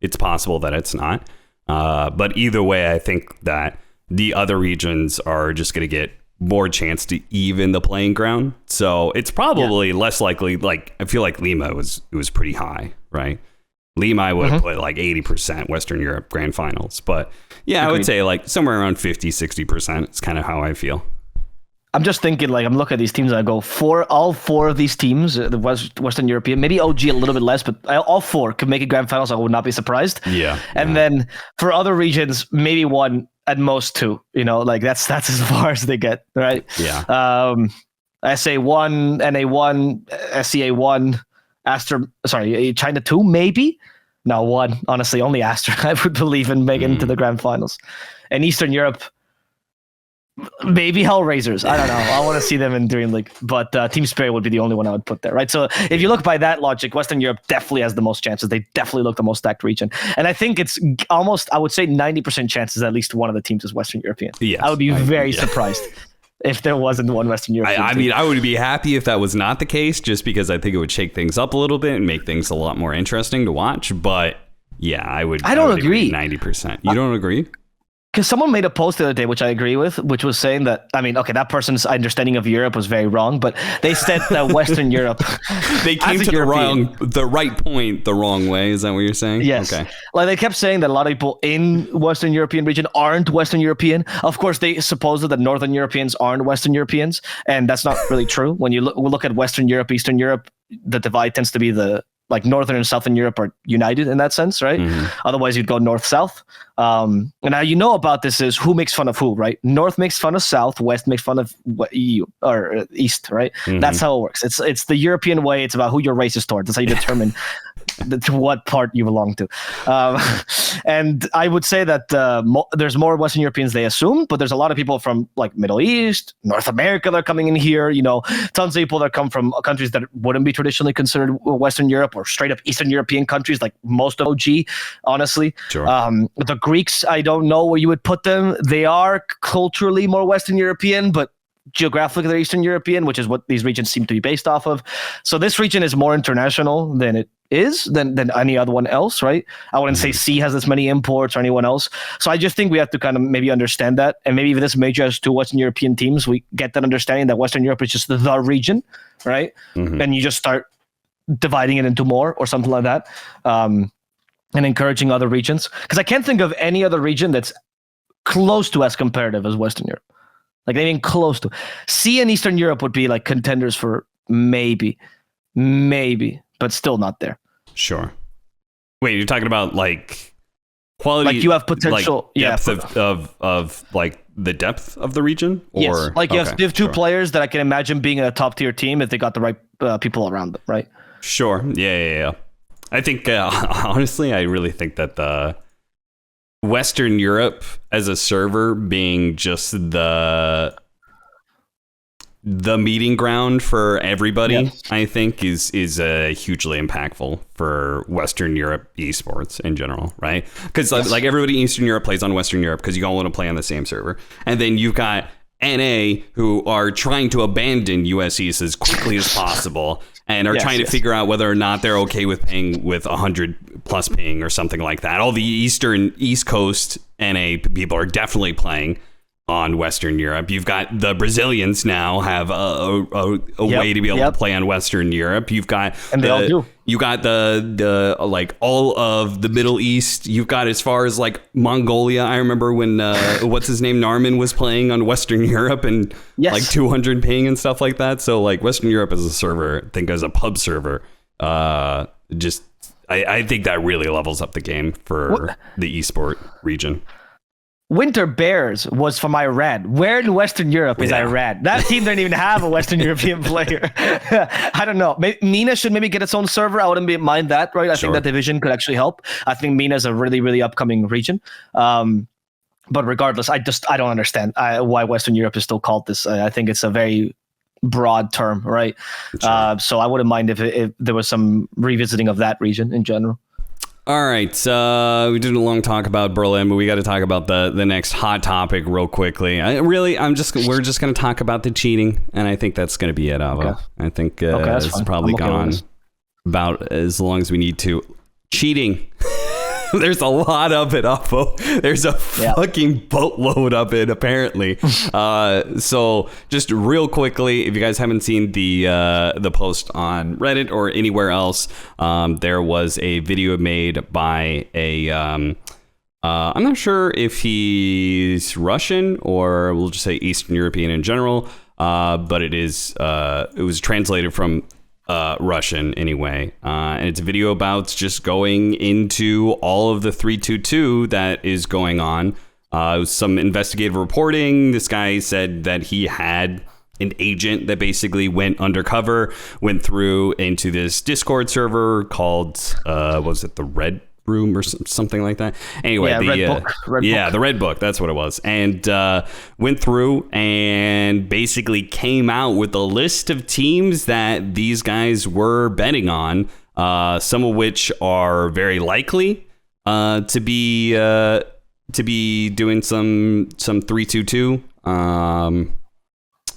it's possible that it's not. But either way, I think that the other regions are just going to get more chance to even the playing ground. So it's probably less likely. Like, I feel like Lima was pretty high, right? Lima, I would have put like 80% Western Europe Grand Finals. But yeah, I would say like somewhere around 50-60%. It's kind of how I feel. I'm just thinking, like, I'm looking at these teams and I go, all four of these teams, the Western European, maybe OG a little bit less, but all four could make it grand finals. I would not be surprised. Yeah. And then for other regions, maybe one, at most two, like that's as far as they get, right? Yeah. SA1, NA1, SCA1, China 2, maybe? No, 1. Honestly, only Astra I would believe in making it to the grand finals. And Eastern Europe, maybe Hellraisers. I don't know. I want to see them in Dream League, but Team Spirit would be the only one I would put there, right? So if you look by that logic, Western Europe definitely has the most chances. They definitely look the most stacked region, and I think it's almost, I would say, 90% chances at least one of the teams is Western European. Yes, I would be very surprised if there wasn't one Western European. I mean, I would be happy if that was not the case, just because I think it would shake things up a little bit and make things a lot more interesting to watch. But yeah, I don't agree. 90%. You don't agree? Because someone made a post the other day, which I agree with, which was saying that, I mean, okay, that person's understanding of Europe was very wrong, but they said that Western Europe... They came to the right point the wrong way. Is that what you're saying? Yes. Okay. Like, they kept saying that a lot of people in Western European region aren't Western European. Of course, they suppose that Northern Europeans aren't Western Europeans, and that's not really true. When you look at Western Europe, Eastern Europe, the divide tends to be like Northern and Southern Europe are united in that sense, right? Otherwise, you'd go North-South. And how you know about this is who makes fun of who, right? North makes fun of South, West makes fun of EU or East, right? That's how it works. It's the European way. It's about who you're racist towards. That's how you determine to what part you belong to. And I would say that there's more Western Europeans they assume, but there's a lot of people from like Middle East, North America that are coming in here. Tons of people that come from countries that wouldn't be traditionally considered Western Europe or straight up Eastern European countries, like most of OG, honestly. Sure. The Greeks, I don't know where you would put them. They are culturally more Western European, but geographically they're Eastern European, which is what these regions seem to be based off of. So this region is more international than it is than any other one else, right? I wouldn't say C has as many imports or anyone else. So I just think we have to kind of maybe understand that. And maybe if this major has 2 Western European teams, we get that understanding that Western Europe is just the region, right? And you just start dividing it into more or something like that. And encouraging other regions. Because I can't think of any other region that's close to as competitive as Western Europe. Like even close to. C and Eastern Europe would be like contenders for maybe, but still not there. Sure. Wait, you're talking about like quality? Like you have potential, depth of like the depth of the region? Or, yes, like you have two players that I can imagine being in a top tier team if they got the right people around them, right? Sure. Yeah. I think, honestly, I really think that the Western Europe as a server being just the meeting ground for everybody, I think is hugely impactful for Western Europe esports in general, right? Because like everybody in Eastern Europe plays on Western Europe because you all want to play on the same server. And then you've got NA who are trying to abandon US East as quickly as possible and are trying to figure out whether or not they're okay with paying with 100 plus ping or something like that. All the East Coast NA people are definitely playing on Western Europe. You've got the Brazilians now have a way to be able to play on Western Europe. You've got they all do. You got the like all of the Middle East. You've got as far as like Mongolia. I remember when what's his name Narman was playing on Western Europe and like 200 ping and stuff like that. So like Western Europe as a server, I think as a pub server, I think that really levels up the game for the esport region. Winter Bears was from Iran. Where in Western Europe is Iran? That team didn't even have a Western European player. I don't know. MENA should maybe get its own server. I wouldn't mind that, right? I think that division could actually help. I think MENA is a really, really upcoming region. But regardless, I don't understand why Western Europe is still called this. I think it's a very broad term, right? So I wouldn't mind if there was some revisiting of that region in general. All right, we did a long talk about Berlin, but we got to talk about the next hot topic real quickly. We're just going to talk about the cheating, and I think that's going to be it, Avo. Okay. I think it's probably gone about as long as we need to. Cheating. There's a lot of it, Avo. There's a fucking boatload of it, apparently. So just real quickly, if you guys haven't seen the post on Reddit or anywhere else, there was a video made by a I'm not sure if he's Russian or we'll just say Eastern European in general, but it was translated from Russian anyway, and it's a video about just going into all of the 322 that is going on. It was some investigative reporting. This guy said that he had an agent that basically went undercover, went through into this Discord server called was it the Red Room or something like that? Anyway, the Red Book, that's what it was, and went through and basically came out with a list of teams that these guys were betting on, some of which are very likely to be doing some 322,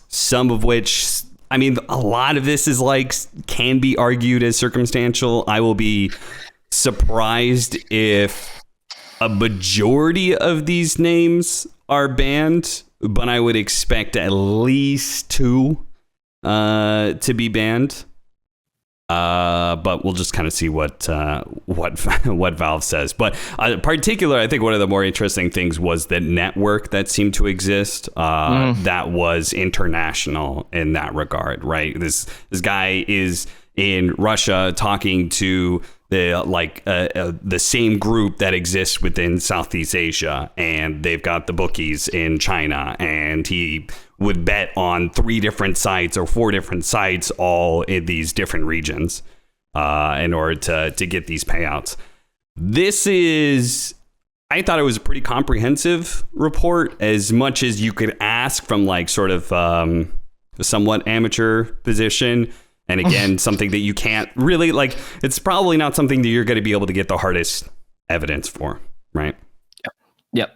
some of which, I mean, a lot of this is like can be argued as circumstantial. I will be surprised if a majority of these names are banned, but I would expect at least 2 to be banned. But we'll just kind of see what Valve says. But in particular, I think one of the more interesting things was the network that seemed to exist that was international in that regard, right? This guy is in Russia talking to the same group that exists within Southeast Asia, and they've got the bookies in China, and he would bet on 3 different sites or 4 different sites all in these different regions in order to get these payouts. I thought it was a pretty comprehensive report, as much as you could ask from like sort of a somewhat amateur position. And again, something that you can't really like, it's probably not something that you're going to be able to get the hardest evidence for, right? Yep.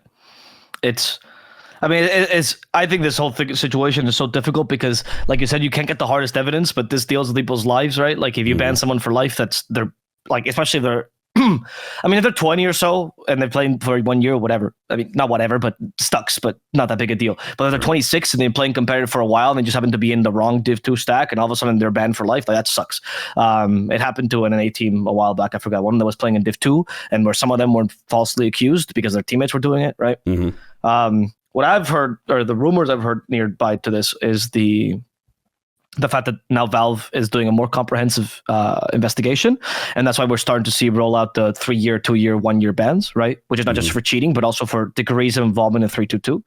I think this whole situation is so difficult because, like you said, you can't get the hardest evidence, but this deals with people's lives, right? Like if you ban someone for life, they're like, especially if they're, I mean, if they're 20 or so and they're playing for 1 year or whatever, I mean, not whatever, but stucks, but not that big a deal. But if they're 26 and they're playing competitive for a while and they just happen to be in the wrong Div 2 stack and all of a sudden they're banned for life, like that sucks. It happened to an NA team a while back. I forgot, one that was playing in Div 2 and where some of them were falsely accused because their teammates were doing it, right? what I've heard, or the rumors I've heard nearby to this, is the fact that now Valve is doing a more comprehensive investigation, and that's why we're starting to see roll out the 3-year, 2-year, 1-year bans, right? Which is not just for cheating, but also for degrees of involvement in 322,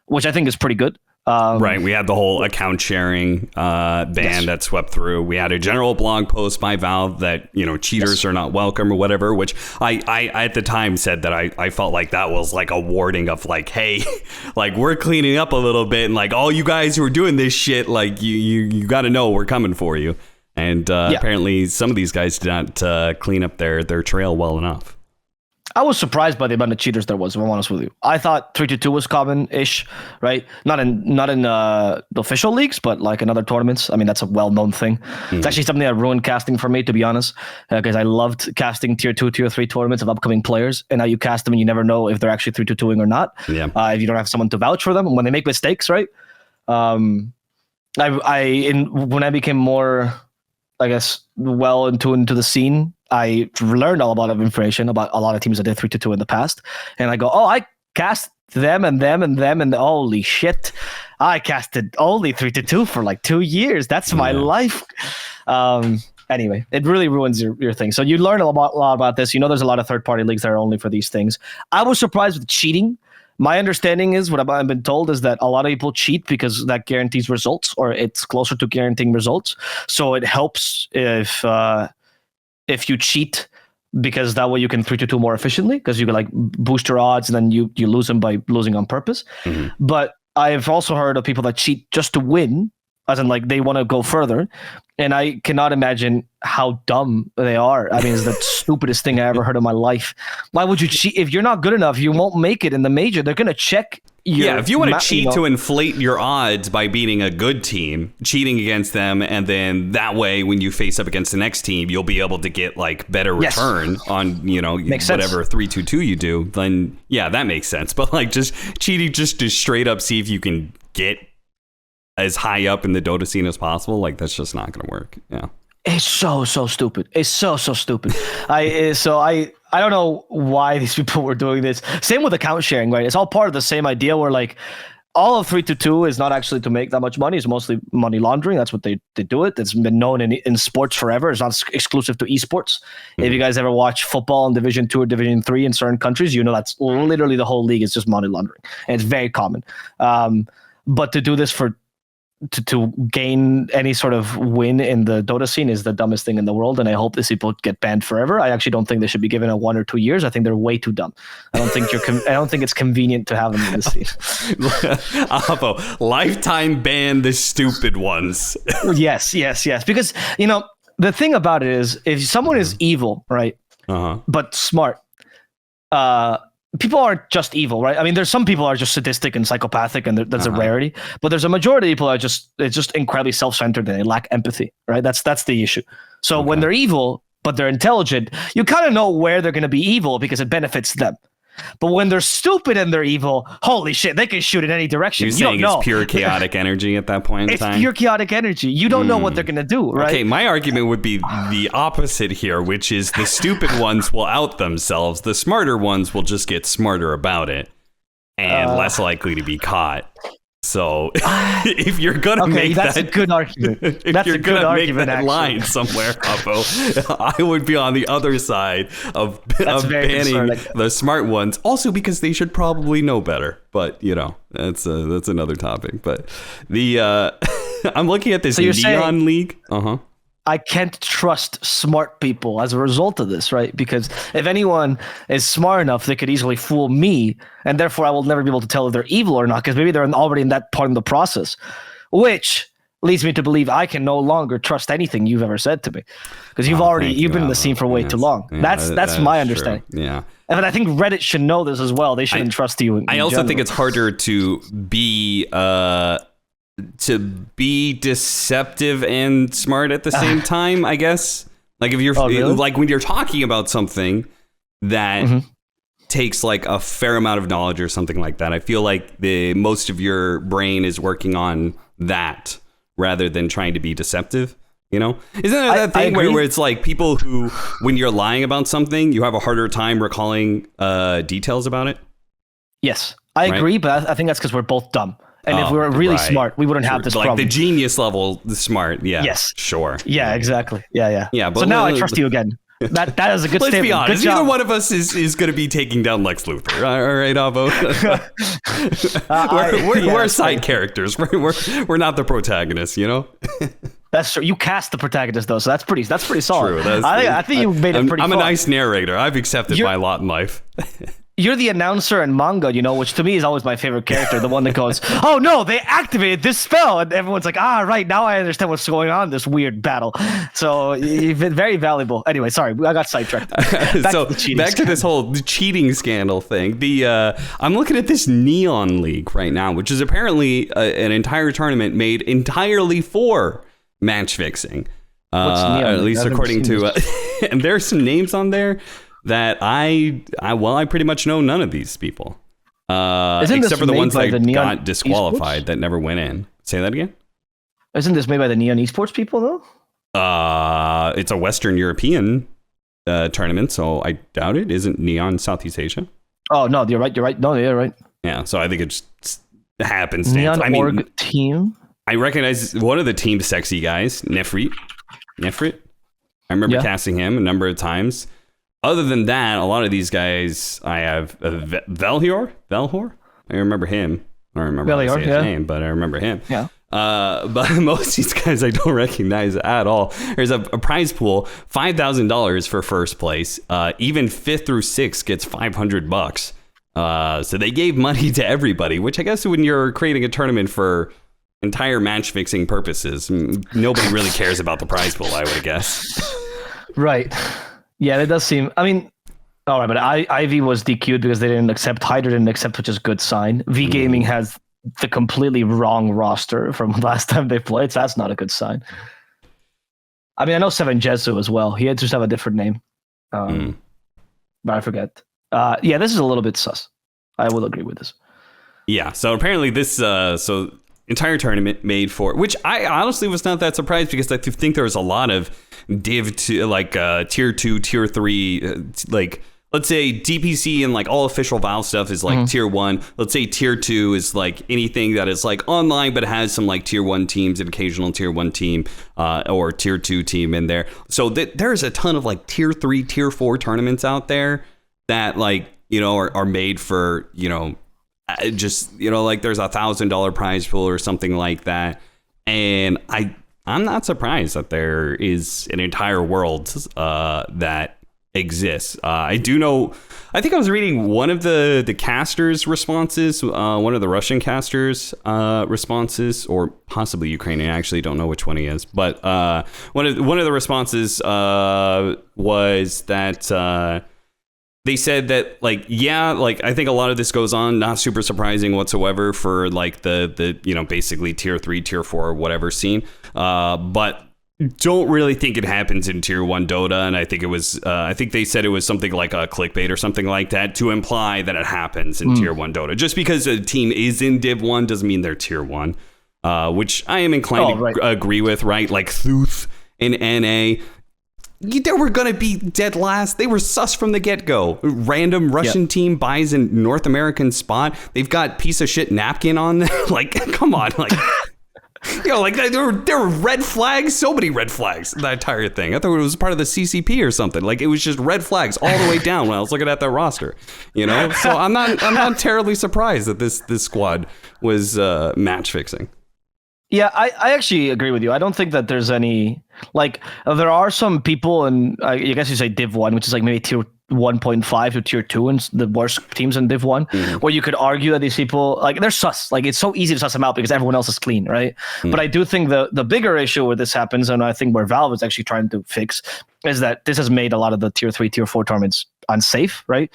which I think is pretty good. Right. We had the whole account sharing ban that swept through. We had a general blog post by Valve that, cheaters are not welcome or whatever, which I at the time said that I felt like that was like a warning of like, hey, like we're cleaning up a little bit, and like all you guys who are doing this shit, like you got to know we're coming for you. And apparently some of these guys did not clean up their trail well enough. I was surprised by the amount of cheaters there was, if I'm honest with you. I thought 322 was common-ish, right? Not in the official leagues, but like in other tournaments. I mean, that's a well-known thing. It's actually something that ruined casting for me, to be honest, because I loved casting tier 2, tier 3 tournaments of upcoming players, and now you cast them and you never know if they're actually 322ing or not. Yeah. If you don't have someone to vouch for them, and when they make mistakes, right? When I became more, I guess, well into the scene, I learned a lot of information about a lot of teams that did 322 in the past, and I go, oh, I cast them and them and them, and holy shit, I casted only 322 for like 2 years. That's my life. Anyway, it really ruins your thing. So you learn a lot about this. There's a lot of third-party leagues that are only for these things. I was surprised with cheating. My understanding is, what I've been told, is that a lot of people cheat because that guarantees results, or it's closer to guaranteeing results. So it helps if you cheat, because that way you can 322 more efficiently, because you can like boost your odds, and then you lose them by losing on purpose. But I've also heard of people that cheat just to win, as in like they want to go further, and I cannot imagine how dumb they are. I mean, it's the stupidest thing I ever heard in my life. Why would you cheat? If you're not good enough, you won't make it in the major. They're gonna check. If you want to cheat to inflate your odds by beating a good team, cheating against them, and then that way when you face up against the next team, you'll be able to get like better return on whatever 322 you do, then that makes sense. But like just cheating just to straight up see if you can get as high up in the Dota scene as possible, like that's just not gonna work. It's so stupid. It's so stupid. I don't know why these people were doing this. Same with account sharing, right? It's all part of the same idea where like all of 322 is not actually to make that much money. It's mostly money laundering. That's what they do it. It's been known in sports forever. It's not exclusive to esports. If you guys ever watch football in Division 2 or Division 3 in certain countries, that's literally the whole league is just money laundering. And it's very common. But to do this to gain any sort of win in the Dota scene is the dumbest thing in the world, and I hope these people get banned forever. I actually don't think they should be given a 1 or 2 years. I think they're way too dumb. I don't think I don't think it's convenient to have them in the scene. Lifetime ban the stupid ones. Yes. Because the thing about it is, if someone is evil, right, but smart, people aren't just evil, right? I mean, there's some people are just sadistic and psychopathic, and that's a rarity. But there's a majority of people are just incredibly self-centered, and they lack empathy, right? That's the issue. So when they're evil, but they're intelligent, you kind of know where they're going to be evil because it benefits them. But when they're stupid and they're evil, holy shit, they can shoot in any direction. You're saying it's pure chaotic energy at that point in time? It's pure chaotic energy. You don't know what they're going to do, right? Okay, my argument would be the opposite here, which is the stupid ones will out themselves. The smarter ones will just get smarter about it and less likely to be caught. So if you're going to make that's a good argument. That's a good argument, that line somewhere, Oppo, I would be on the other side of banning the smart ones. Also because they should probably know better. But, that's another topic. But I'm looking at this Neon League. I can't trust smart people as a result of this, right? Because if anyone is smart enough, they could easily fool me, and therefore I will never be able to tell if they're evil or not, because maybe they're already in that part of the process, which leads me to believe I can no longer trust anything you've ever said to me, because you've been in the scene for way too long. That's my understanding. True. Yeah. And I think Reddit should know this as well. They shouldn't trust you. I also think it's harder to be deceptive and smart at the same time, I guess. Like if you're like when you're talking about something that takes like a fair amount of knowledge or something like that, I feel like most of your brain is working on that rather than trying to be deceptive. Isn't it that thing where it's like people who, when you're lying about something, you have a harder time recalling details about it? Yes. I right? agree, but I think that's because we're both dumb. And if we were really smart, we wouldn't have this like problem. the genius level, the smart. Yeah. Yes. Sure. Yeah, exactly. Yeah. Yeah. But So now I trust you again. That is a good let's statement. be honest. Good job. Neither one of us is going to be taking down Lex Luthor. All right, Avo. We're side characters. We're not the protagonists. You know. That's true. You cast the protagonist though, so that's pretty solid. True. I think you made it pretty. I'm fun. a nice narrator. I've accepted my lot in life. You're the announcer in manga, which to me is always my favorite character. The one that goes, "Oh no, they activated this spell," and everyone's like, "Ah, right, now I understand what's going on in this weird battle." So you've been very valuable. Anyway, sorry, I got sidetracked. Back to this whole cheating scandal thing. I'm looking at this Neon League right now, which is apparently an entire tournament made entirely for match fixing. At least according to, and there's some names on there that I pretty much know none of these people, except for the ones that got disqualified that never went in. Say that again. Isn't this made by the Neon Esports people though? It's a Western European tournament, so I doubt it. Isn't Neon Southeast Asia? Oh no, you're right. No, you're right. Yeah, so I think it just happens. Neon Org team. I recognize one of the Team Sexy guys, Nefrit. I remember casting him a number of times. Other than that, a lot of these guys, I have Velhor. I remember him. I don't remember how to say his name, but I remember him. Yeah. But most of these guys I don't recognize at all. There's a prize pool, $5,000 for first place. Even 5th through 6th gets $500. So they gave money to everybody, which I guess when you're creating a tournament for entire match fixing purposes, nobody really cares about the prize pool, I would guess. Right. Yeah, it does seem. I mean, all right, but Ivy was DQ'd because they didn't accept. Hydra didn't accept, which is a good sign. V Gaming has the completely wrong roster from last time they played, so that's not a good sign. I mean, I know Seven Jesu as well. He had just have a different name, but I forget. Yeah, this is a little bit sus. I will agree with this. Yeah. So apparently this entire tournament made for, which I honestly was not that surprised because I think there was a lot of Div 2, like tier 2, tier 3, like let's say DPC and like all official Valve stuff is like tier 1. Let's say tier 2 is like anything that is like online but has some like tier 1 teams, an occasional tier 1 team or tier 2 team in there. So there's a ton of like tier 3, tier 4 tournaments out there that like, are made for, just, like there's $1,000 prize pool or something like that. And I'm not surprised that there is an entire world that exists. I do know, I think I was reading one of the casters' responses, one of the Russian casters' responses, or possibly Ukrainian. I actually don't know which one he is. But one of the responses was that they said that, like, yeah, like, I think a lot of this goes on, not super surprising whatsoever for, like, the basically tier 3, tier 4, whatever scene. But don't really think it happens in tier 1 Dota. And I think it was, I think they said it was something like a clickbait or something like that to imply that it happens in tier 1 Dota. Just because a team is in Div 1 doesn't mean they're tier 1, which I am inclined to agree with, right? Like Thuth in NA. They were going to be dead last. They were sus from the get-go. Random Russian team buys a North American spot. They've got piece of shit napkin on there. Like, come on. Like, like there were red flags. So many red flags in that entire thing. I thought it was part of the CCP or something. Like, it was just red flags all the way down when I was looking at that roster. So I'm not terribly surprised that this squad was match fixing. Yeah, I actually agree with you. I don't think that there's any, like, there are some people in, I guess you say Div 1, which is like maybe tier 1.5 to tier 2 and the worst teams in Div 1, where you could argue that these people, like, they're sus. Like, it's so easy to suss them out because everyone else is clean, right? But I do think the bigger issue where this happens, and I think where Valve is actually trying to fix, is that this has made a lot of the tier 3, tier 4 tournaments unsafe, right?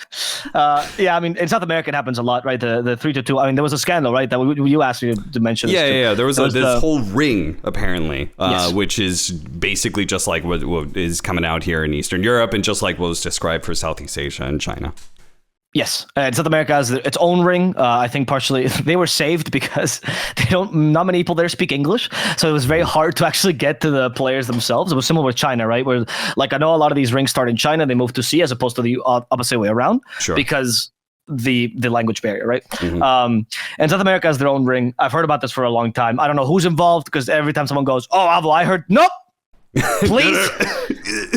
Yeah, I mean, in South America it happens a lot, right? The 3-2. I mean, there was a scandal, right? That you asked me to mention. Yeah. There was this whole ring apparently, which is basically just like what is coming out here in Eastern Europe, and just like what was described for Southeast Asia and China. Yes, South America has its own ring. I think partially they were saved because not many people there speak English, so it was very hard to actually get to the players themselves. It was similar with China, right? Where, like, I know a lot of these rings start in China, they move to C as opposed to the opposite way around, because the language barrier, right? And South America has their own ring. I've heard about this for a long time. I don't know who's involved because every time someone goes, "Oh, Avo, I heard," nope. Please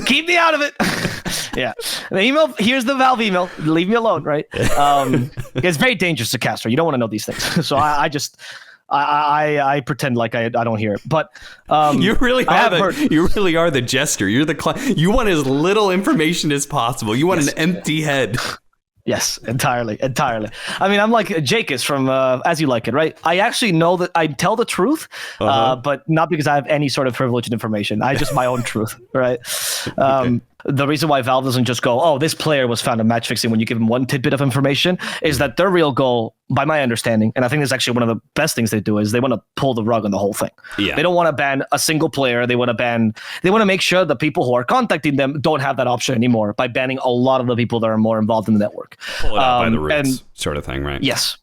keep me out of it. Yeah, the email. Here's the Valve email. Leave me alone, right? It's very dangerous to Castro. You don't want to know these things. So I just pretend like I don't hear it. But you really are the jester. You're the you want as little information as possible. You want an empty head. Yes, entirely. I mean, I'm like Jake is from As You Like It, right? I actually know that I tell the truth, but not because I have any sort of privileged information. I just my own truth, right? Okay. The reason why Valve doesn't just go, "Oh, this player was found in match fixing," when you give them one tidbit of information, is that their real goal, by my understanding, and I think this is actually one of the best things they do, is they want to pull the rug on the whole thing. Yeah. They don't want to ban a single player. They want to make sure the people who are contacting them don't have that option anymore by banning a lot of the people that are more involved in the network. Pull it out by the roots, sort of thing, right? Yes.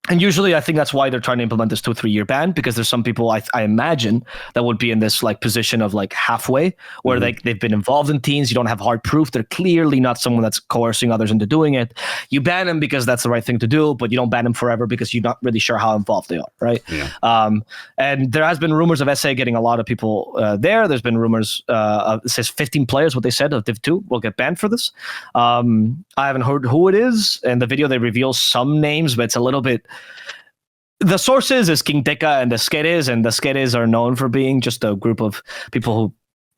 And usually I think that's why they're trying to implement this 2-3 year ban, because there's some people I imagine that would be in this like position of like halfway where they've been involved in teams. You don't have hard proof. They're clearly not someone that's coercing others into doing it. You ban them because that's the right thing to do, but you don't ban them forever because you're not really sure how involved they are, right? Yeah. And there has been rumors of SA getting a lot of people there. There's been rumors, it says 15 players, what they said, of Div 2 will get banned for this. I haven't heard who it is. In the video, they reveal some names, but it's a little bit... The sources is King Deca and the Skeres are known for being just a group of people who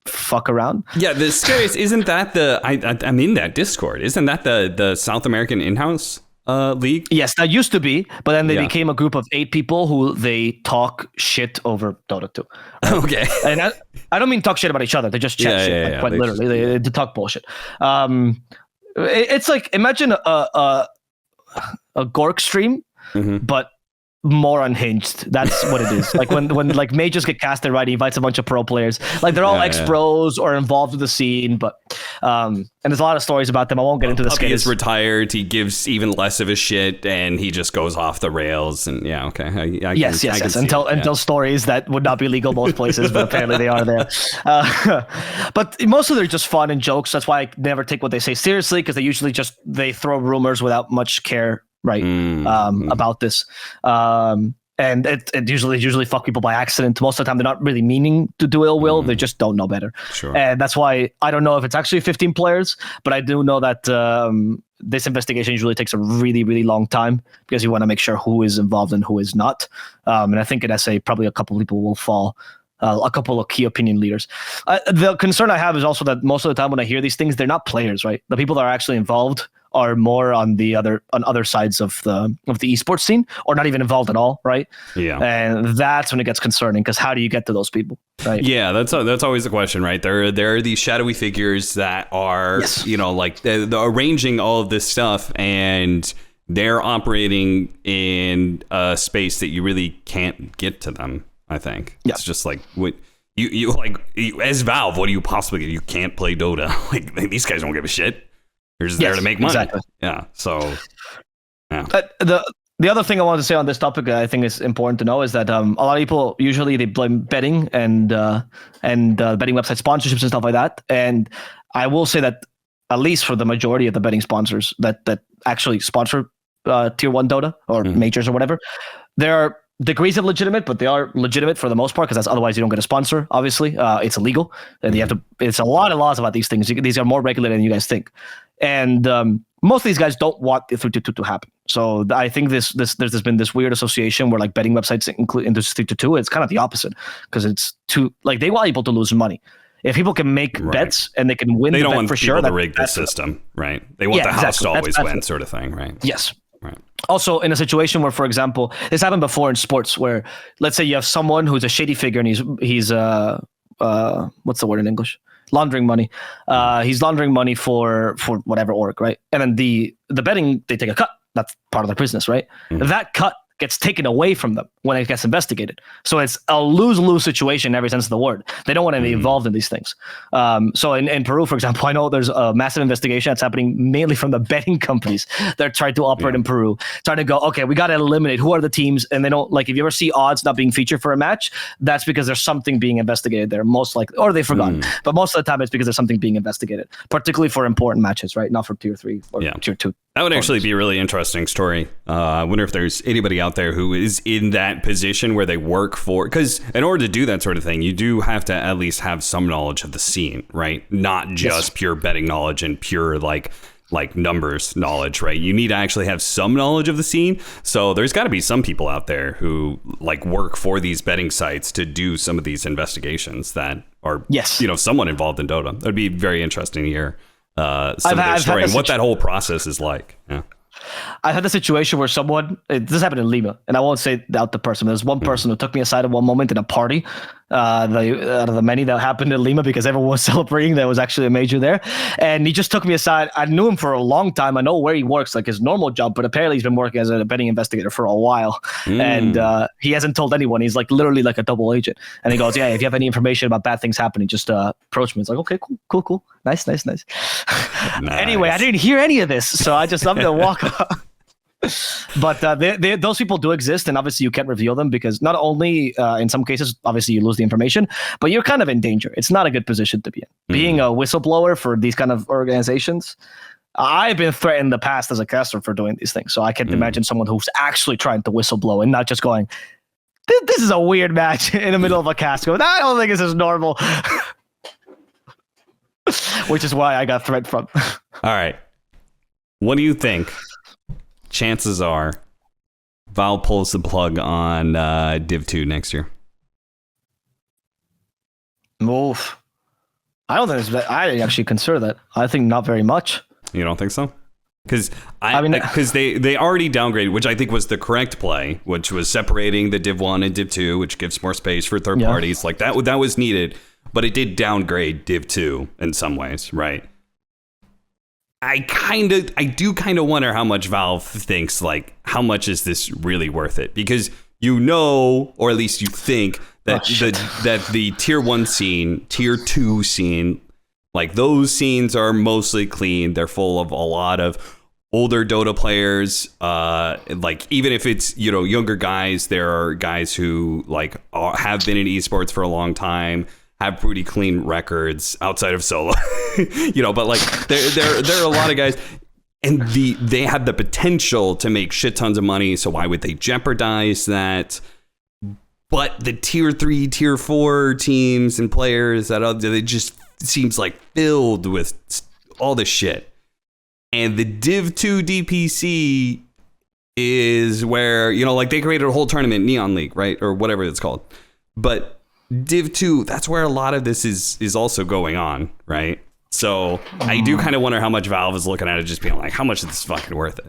fuck around. Yeah, the Skeres, isn't that I'm in that Discord. Isn't that the South American in-house league? Yes, that used to be, but then they became a group of 8 people who they talk shit over Dota 2. Right? Okay. And I don't mean talk shit about each other. They just chat shit, quite literally. They talk bullshit. It's like, imagine a Gork stream, but more unhinged. That's what it is. Like when like majors get casted, right, he invites a bunch of pro players, like they're all ex-pros or involved with the scene, but and there's a lot of stories about them. I won't get into this. He is retired, he gives even less of a shit, and he just goes off the rails. And yes, until stories that would not be legal most places, but apparently they are there. But most of them are just fun and jokes. That's why I never take what they say seriously, because they usually just throw rumors without much care, right? About this. And it usually fuck people by accident. Most of the time, they're not really meaning to do ill will. They just don't know better. Sure. And that's why I don't know if it's actually 15 players, but I do know that this investigation usually takes a really, really long time because you want to make sure who is involved and who is not. And I think in SA, probably a couple of people will fall. A couple of key opinion leaders. The concern I have is also that most of the time when I hear these things, they're not players, right? The people that are actually involved are more on other sides of the esports scene, or not even involved at all, right? Yeah. And that's when it gets concerning, because how do you get to those people, right? Yeah, that's always the question, right? There are these shadowy figures that are, like they're arranging all of this stuff, and they're operating in a space that you really can't get to them. I think it's just like what you as Valve. What do you possibly? You can't play Dota. Like these guys don't give a shit. They're just there to make money. Exactly. Yeah. So. Yeah. The other thing I wanted to say on this topic that I think is important to know is that a lot of people usually they blame betting and betting website sponsorships and stuff like that. And I will say that at least for the majority of the betting sponsors that actually sponsor tier 1 Dota or majors or whatever, there are degrees of legitimate, but they are legitimate for the most part, because otherwise you don't get a sponsor. Obviously, it's illegal, and you have to. It's a lot of laws about these things. These are more regulated than you guys think, and most of these guys don't want the 3-2 to happen. So I think there's been this weird association where like betting websites include into 3-2. It's kind of the opposite, because it's too like they want people to lose money. If people can make bets and they can win, they the don't bet want for people sure. to rig the system, right? They want the house to always win, sort of thing, right? Yes. Right. Also, in a situation where, for example, this happened before in sports, where let's say you have someone who's a shady figure and he's what's the word in English? Laundering money. He's laundering money for whatever org, right? And then the betting, they take a cut. That's part of their business, right? That cut gets taken away from them when it gets investigated. So it's a lose-lose situation in every sense of the word. They don't want to be involved in these things. So in Peru, for example, I know there's a massive investigation that's happening mainly from the betting companies that are trying to operate in Peru, trying to go, okay, we got to eliminate who are the teams. And they don't, like, if you ever see odds not being featured for a match, that's because there's something being investigated there, most likely, or they've forgotten. But most of the time it's because there's something being investigated, particularly for important matches, right? Not for tier 3 or tier 2 That would actually be a really interesting story. I wonder if there's anybody out there who is in that position where they work for, because in order to do that sort of thing, you do have to at least have some knowledge of the scene, right? Not just pure betting knowledge and pure like numbers knowledge, right? You need to actually have some knowledge of the scene. So there's got to be some people out there who like work for these betting sites to do some of these investigations that are, somewhat involved in Dota. That'd be very interesting to hear. Some of their story and what that whole process is like. Yeah. I had a situation where this happened in Lima, and I won't say out the person. There's one person who took me aside at one moment in a party, out of the many that happened in Lima because everyone was celebrating. There was actually a major there, and he just took me aside. I knew him for a long time. I know where he works, like his normal job, but apparently he's been working as a betting investigator for a while, and he hasn't told anyone. He's like literally like a double agent, and he goes, "Yeah, if you have any information about bad things happening, just approach me." It's like, okay, cool, nice. Anyway, I didn't hear any of this, so I'm gonna walk up. But those people do exist, and obviously you can't reveal them because not only in some cases obviously you lose the information, but you're kind of in danger. It's not a good position to be in. Being a whistleblower for these kind of organizations, I've been threatened in the past as a caster for doing these things, so I can't imagine someone who's actually trying to whistleblow and not just going, this is a weird match in the middle of a cast going, I don't think this is normal. Which is why I got threat from. All right, what do you think chances are Valve pulls the plug on Div 2 next year? Oof. I don't think I actually consider that. I think not very much. You don't think so? Because they already downgraded, which I think was the correct play, which was separating the Div 1 and Div 2, which gives more space for third parties. Like that was needed, but it did downgrade Div 2 in some ways, right? I do kind of wonder how much Valve thinks, like, how much is this really worth it? Because or at least you think that that the tier 1 scene, tier 2 scene, like those scenes are mostly clean. They're full of a lot of older Dota players. Like even if it's, younger guys, there are guys who like have been in esports for a long time, have pretty clean records outside of solo, but like there are a lot of guys, and they have the potential to make shit tons of money. So why would they jeopardize that? But the tier 3, tier 4 teams and players they just seems like filled with all this shit. And the Div 2 DPC is where, like they created a whole tournament, Neon League, right? Or whatever it's called. But Div 2, that's where a lot of this is also going on, right? So I do kind of wonder how much Valve is looking at it, just being like, how much is this fucking worth it?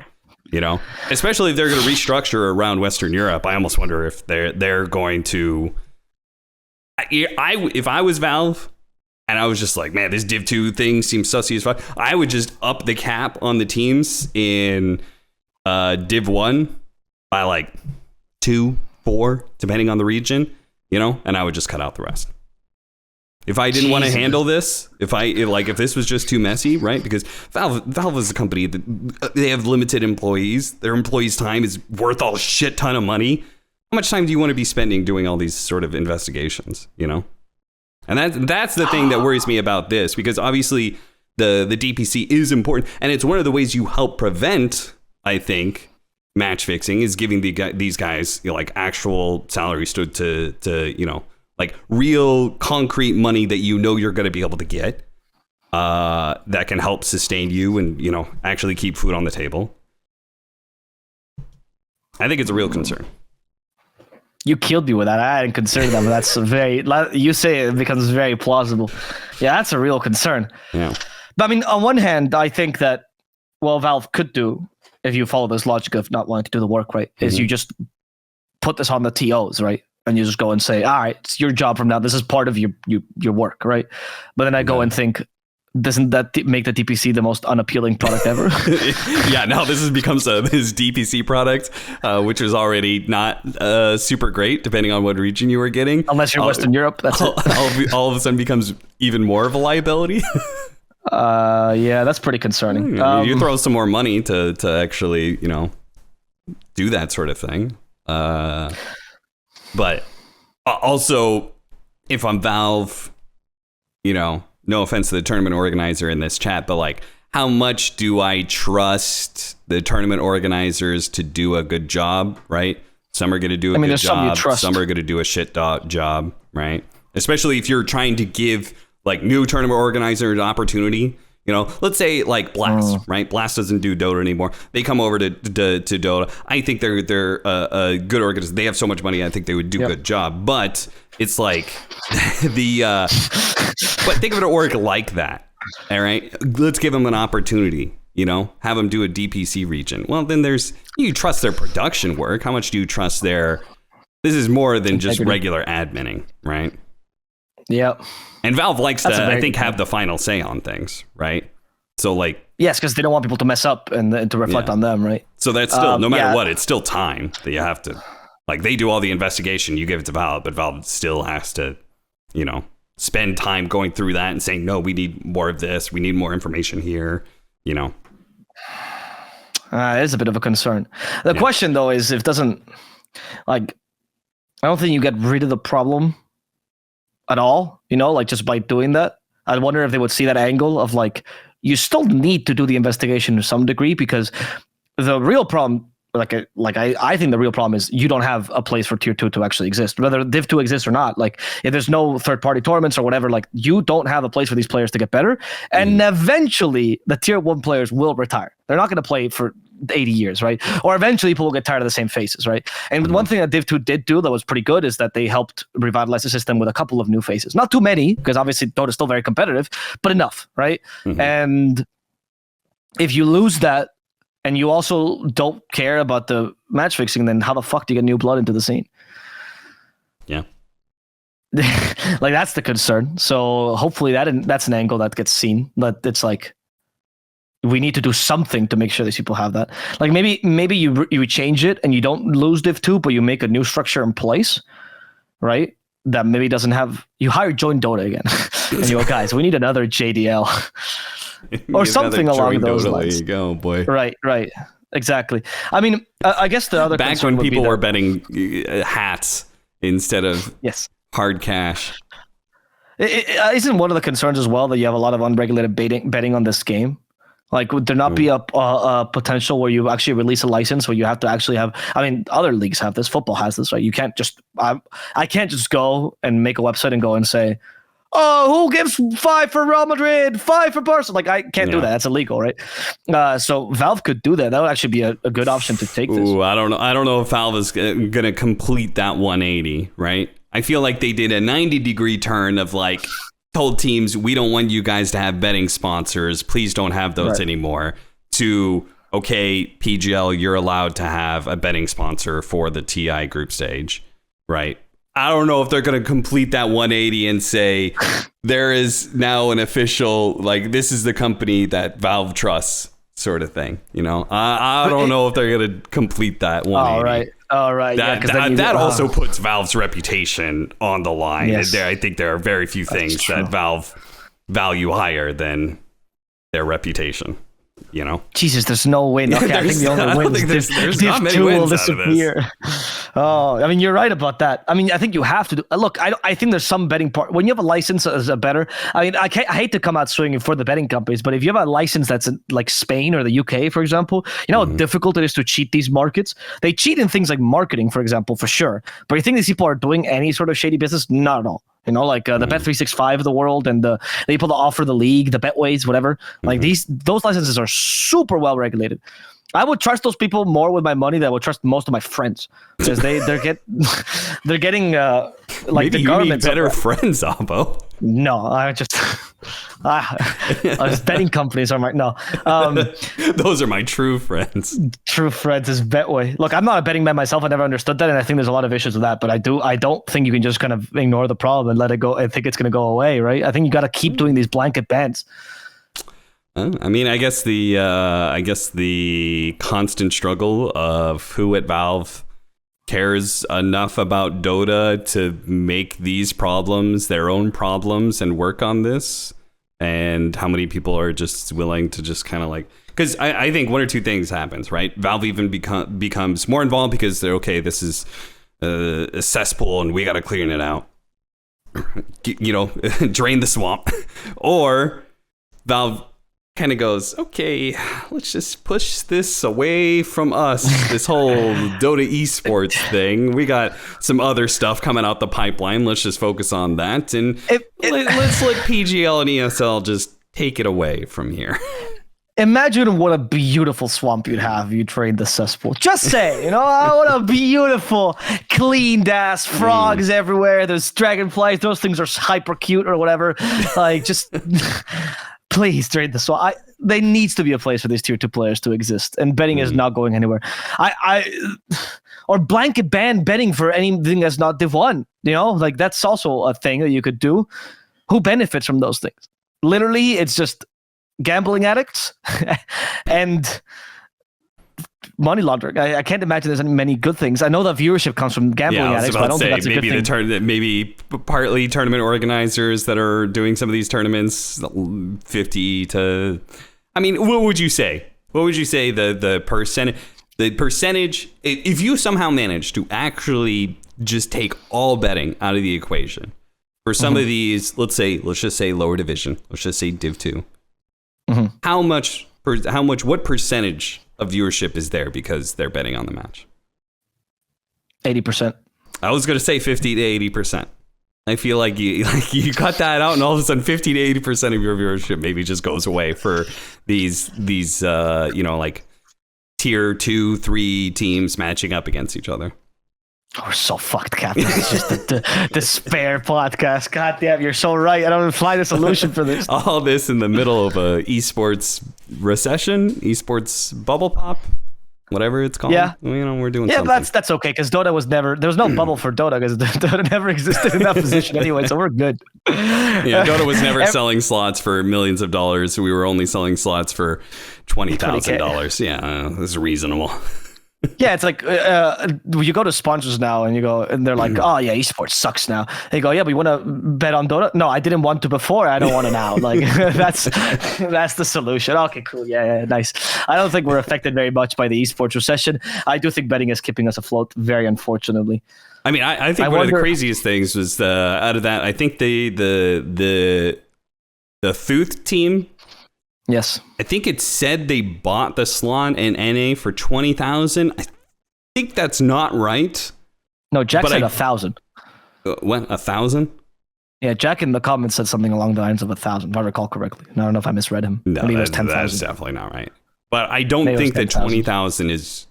Especially if they're going to restructure around Western Europe. I almost wonder if they're going to. If I was Valve and I was just like, man, this Div 2 thing seems sussy as fuck, I would just up the cap on the teams in Div 1 by like 2, 4, depending on the region. And I would just cut out the rest. If I didn't want to handle this, if this was just too messy, right? Because Valve is a company that they have limited employees. Their employees' time is worth a shit ton of money. How much time do you want to be spending doing all these sort of investigations, And that's the thing that worries me about this, because obviously the DPC is important, and it's one of the ways you help prevent, I think, match fixing, is giving these guys like actual salaries to like real concrete money that you're going to be able to get that can help sustain you and actually keep food on the table. I think it's a real concern. You killed me with that. I hadn't considered that, but that's you say it becomes very plausible. Yeah, that's a real concern. Yeah. But I mean, on one hand, I think that Valve could do, if you follow this logic of not wanting to do the work, right, is you just put this on the TOs, right? And you just go and say, all right, it's your job from now. This is part of your work, right? But then I go and think, doesn't that make the DPC the most unappealing product ever? Yeah, now this becomes this DPC product, which is already not super great, depending on what region you were getting. Unless you're Western Europe, that's it. All of a sudden becomes even more of a liability. Yeah, that's pretty concerning. You throw some more money to actually, do that sort of thing. But also, if I'm Valve, no offense to the tournament organizer in this chat, but like, how much do I trust the tournament organizers to do a good job, right? Some are going to do a good job. Some are going to do a shit job, right? Especially if you're trying to give like new tournament organizers an opportunity. You know, let's say like Blast, right? Blast doesn't do Dota anymore. They come over to Dota. I think they're a good organization. They have so much money. I think they would do a good job. But it's like but think of an org like that. All right, let's give them an opportunity. You know, have them do a DPC region. Well, then you trust their production work. How much do you trust their? This is more than just regular adminning, right? Yep. And Valve likes to, I think, have the final say on things, right? So like, yes, because they don't want people to mess up and to reflect on them, right? So that's still, no matter what, it's still time that you have to, like, they do all the investigation. You give it to Valve, but Valve still has to, you know, spend time going through that and saying, no, we need more of this. We need more information here, you know. It is a bit of a concern. The question, though, is if it doesn't, like, I don't think you get rid of the problem at all, you know, like just by doing that. I wonder if they would see that angle of like, you still need to do the investigation to some degree, because the real problem, I think the real problem is you don't have a place for tier 2 to actually exist, whether Div 2 exists or not. Like if there's no third party tournaments or whatever, like you don't have a place for these players to get better. And eventually the tier 1 players will retire. They're not going to play for 80 years, right? Or eventually people will get tired of the same faces, right? And one thing that Div 2 did do that was pretty good is that they helped revitalize the system with a couple of new faces. Not too many, because obviously Dota is still very competitive, but enough, right? And if you lose that, and you also don't care about the match fixing, then how the fuck do you get new blood into the scene? Yeah. Like that's the concern. So hopefully that's an angle that gets seen. But it's like, we need to do something to make sure these people have that. Like maybe you change it and you don't lose Div 2, but you make a new structure in place, right? That maybe doesn't have, you hire Join Dota again. And you go, guys, we need another JDL. Or something along those lines. There you go, boy. Right, exactly. I mean, I guess the other back when people were betting hats instead of hard cash. Isn't one of the concerns as well that you have a lot of unregulated betting on this game? Like, would there not be a potential where you actually release a license where you have to actually have? I mean, other leagues have this. Football has this, right? You can't just. I can't just go and make a website and go and say, oh, who gives 5 for Real Madrid, 5 for Barca? Like, I can't do that. That's illegal, right? So Valve could do that. That would actually be a good option to take this. Ooh, I don't know. I don't know if Valve is going to complete that 180, right? I feel like they did a 90-degree turn of like, told teams, we don't want you guys to have betting sponsors. Please don't have those anymore. To, okay, PGL, you're allowed to have a betting sponsor for the TI group stage, right? I don't know if they're going to complete that 180 and say there is now an official, like, this is the company that Valve trusts sort of thing. You know, I don't know if they're going to complete that 180. All right. That also puts Valve's reputation on the line. Yes. I think there are very few things that Valve value higher than their reputation. You know, Jesus, there's no way. Okay, I think the only wins there's not many wins will disappear. Oh, I mean, you're right about that. I mean, I think you have to do. Look, I think there's some betting part when you have a license as a bettor. I mean, I hate to come out swinging for the betting companies, but if you have a license that's in, like Spain or the UK, for example, you know how difficult it is to cheat these markets. They cheat in things like marketing, for example, for sure. But you think these people are doing any sort of shady business? Not at all. You know, like the Bet365 of the world and the people that offer the league, the Betways, whatever. Like those licenses are super well regulated. I would trust those people more with my money than I would trust most of my friends because they're getting like maybe the government better friends, Abo. No, I just betting companies are my no. Those are my true friends. True friends is Betway. Look, I'm not a betting man myself. I never understood that, and I think there's a lot of issues with that. But I don't think you can just kind of ignore the problem and let it go. I think it's going to go away, right? I think you got to keep doing these blanket bans. I mean, I guess the constant struggle of who at Valve cares enough about Dota to make these problems their own problems and work on this, and how many people are just willing to just kind of like, because I think one or two things happens, right? Valve even becomes more involved because they're okay, this is a cesspool and we got to clean it out, you know, drain the swamp, or Valve kind of goes, okay, let's just push this away from us, this whole Dota esports thing. We got some other stuff coming out the pipeline. Let's just focus on that. And let's let PGL and ESL just take it away from here. Imagine what a beautiful swamp you'd have if you trained the cesspool. Just say, what a beautiful, cleaned ass frogs everywhere. There's dragonflies. Those things are hyper cute or whatever. Like, just please trade the swamp. There needs to be a place for these tier 2 players to exist, and betting is not going anywhere. Or blanket ban betting for anything that's not Div 1. Like, that's also a thing that you could do. Who benefits from those things? Literally, it's just gambling addicts and money laundering. I can't imagine there's many good things. I know that viewership comes from gambling addicts, but I don't think that's a good thing. Maybe partly tournament organizers that are doing some of these tournaments, 50 to... I mean, what would you say? What would you say the percentage, if you somehow manage to actually just take all betting out of the equation for some of these, let's just say lower division, let's just say Div 2, what percentage of viewership is there because they're betting on the match? 80%. I was going to say 50 to 80%. I feel like you cut that out, and all of a sudden 50 to 80% of your viewership maybe just goes away for these like tier 2, 3 teams matching up against each other. Oh, we're so fucked, Captain. It's just the despair podcast. God damn, you're so right. I don't find a solution for this. All this in the middle of a esports recession, esports bubble pop, whatever it's called. Yeah, we're doing something. Yeah, that's okay, because Dota was never... There was no bubble for Dota, because Dota never existed in that position anyway, so we're good. Yeah, Dota was never selling slots for millions of dollars. We were only selling slots for $20,000. Yeah, this is reasonable. Yeah, it's like you go to sponsors now and you go, and they're like, "Oh yeah, esports sucks now." They go, "Yeah, but you want to bet on Dota?" No, I didn't want to before. I don't want to now. Like that's the solution. Okay, cool. Yeah, nice. I don't think we're affected very much by the esports recession. I do think betting is keeping us afloat, very unfortunately. I mean, I think one of the craziest things was out of that. I think the Thuth team. Yes, I think it said they bought the slot in NA for 20,000. I think that's not right. No, Jack said 1,000. What, 1,000? Yeah, Jack in the comments said something along the lines of 1,000, if I recall correctly. I don't know if I misread him. No, that's definitely not right. But I don't think that 20,000 is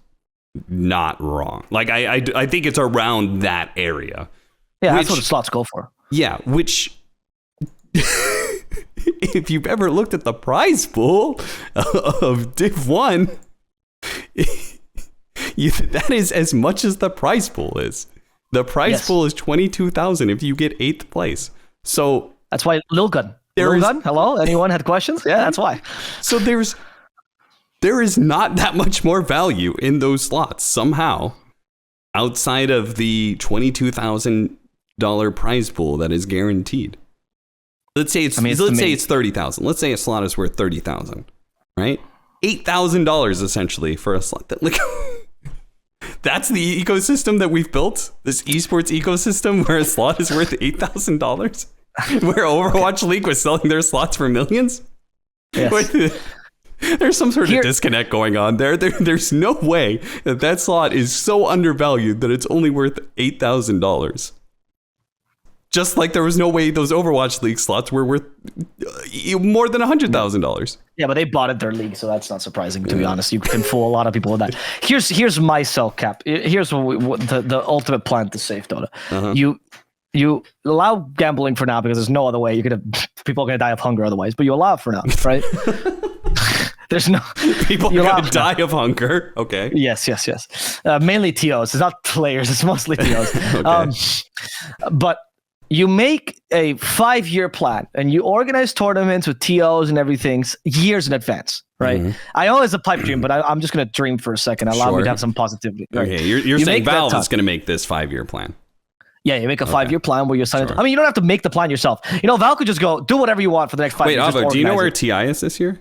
not wrong. Like I think it's around that area. Yeah, that's what the slots go for. Yeah, which. If you've ever looked at the prize pool of Div 1, that is as much as the prize pool is. The prize pool is 22,000 if you get 8th place. So that's why Lil Gun. Hello? Anyone had questions? Yeah, that's why. So there is not that much more value in those slots somehow outside of the $22,000 prize pool that is guaranteed. Let's say it's 30,000. Let's say a slot is worth 30,000, right? $8,000 essentially for a slot. That's the ecosystem that we've built. This esports ecosystem where a slot is worth $8,000, where Overwatch League was selling their slots for millions. Yes. There's some sort of disconnect going on there. There's no way that slot is so undervalued that it's only worth $8,000. Just like there was no way those Overwatch League slots were worth more than $100,000. Yeah, but they bought it their league, so that's not surprising, to be honest. You can fool a lot of people with that. Here's my sell cap. Here's what the ultimate plan to save Dota. You allow gambling for now because there's no other way. People are gonna die of hunger otherwise, but you allow it for now, right? There's no people are gonna die of hunger. Okay. Yes. Mainly TOs. It's not players. It's mostly TOs. Okay. But you make a 5-year plan and you organize tournaments with TOs and everything years in advance, right? Mm-hmm. I know it's a pipe dream, but I'm just going to dream for a second. Allow me to have some positivity. Right? Okay, you're saying Valve is going to make this 5-year plan. Yeah, you make a 5-year plan where you sign it. I mean, you don't have to make the plan yourself. Valve could just go, do whatever you want for the next 5 years. Wait, Avo, do you know where TI is this year?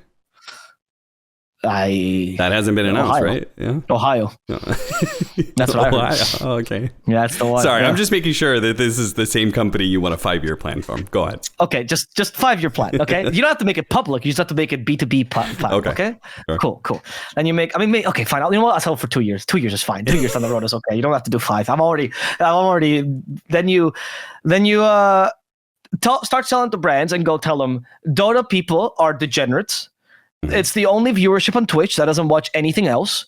That hasn't been announced, Ohio. right? Yeah. Ohio. No. That's what I heard. Oh, okay. Yeah, that's the one. Sorry, yeah. I'm just making sure that this is the same company you want a 5-year plan from. Go ahead. Okay, just 5-year plan. Okay, you don't have to make it public. You just have to make it B2B plan. Okay. Sure. Cool. And you make. Okay, fine. You know what? I'll settle for 2 years. 2 years is fine. 2 years on the road is okay. You don't have to do 5. I'm already. Then you start selling to brands and go tell them Dota people are degenerates. It's the only viewership on Twitch that doesn't watch anything else.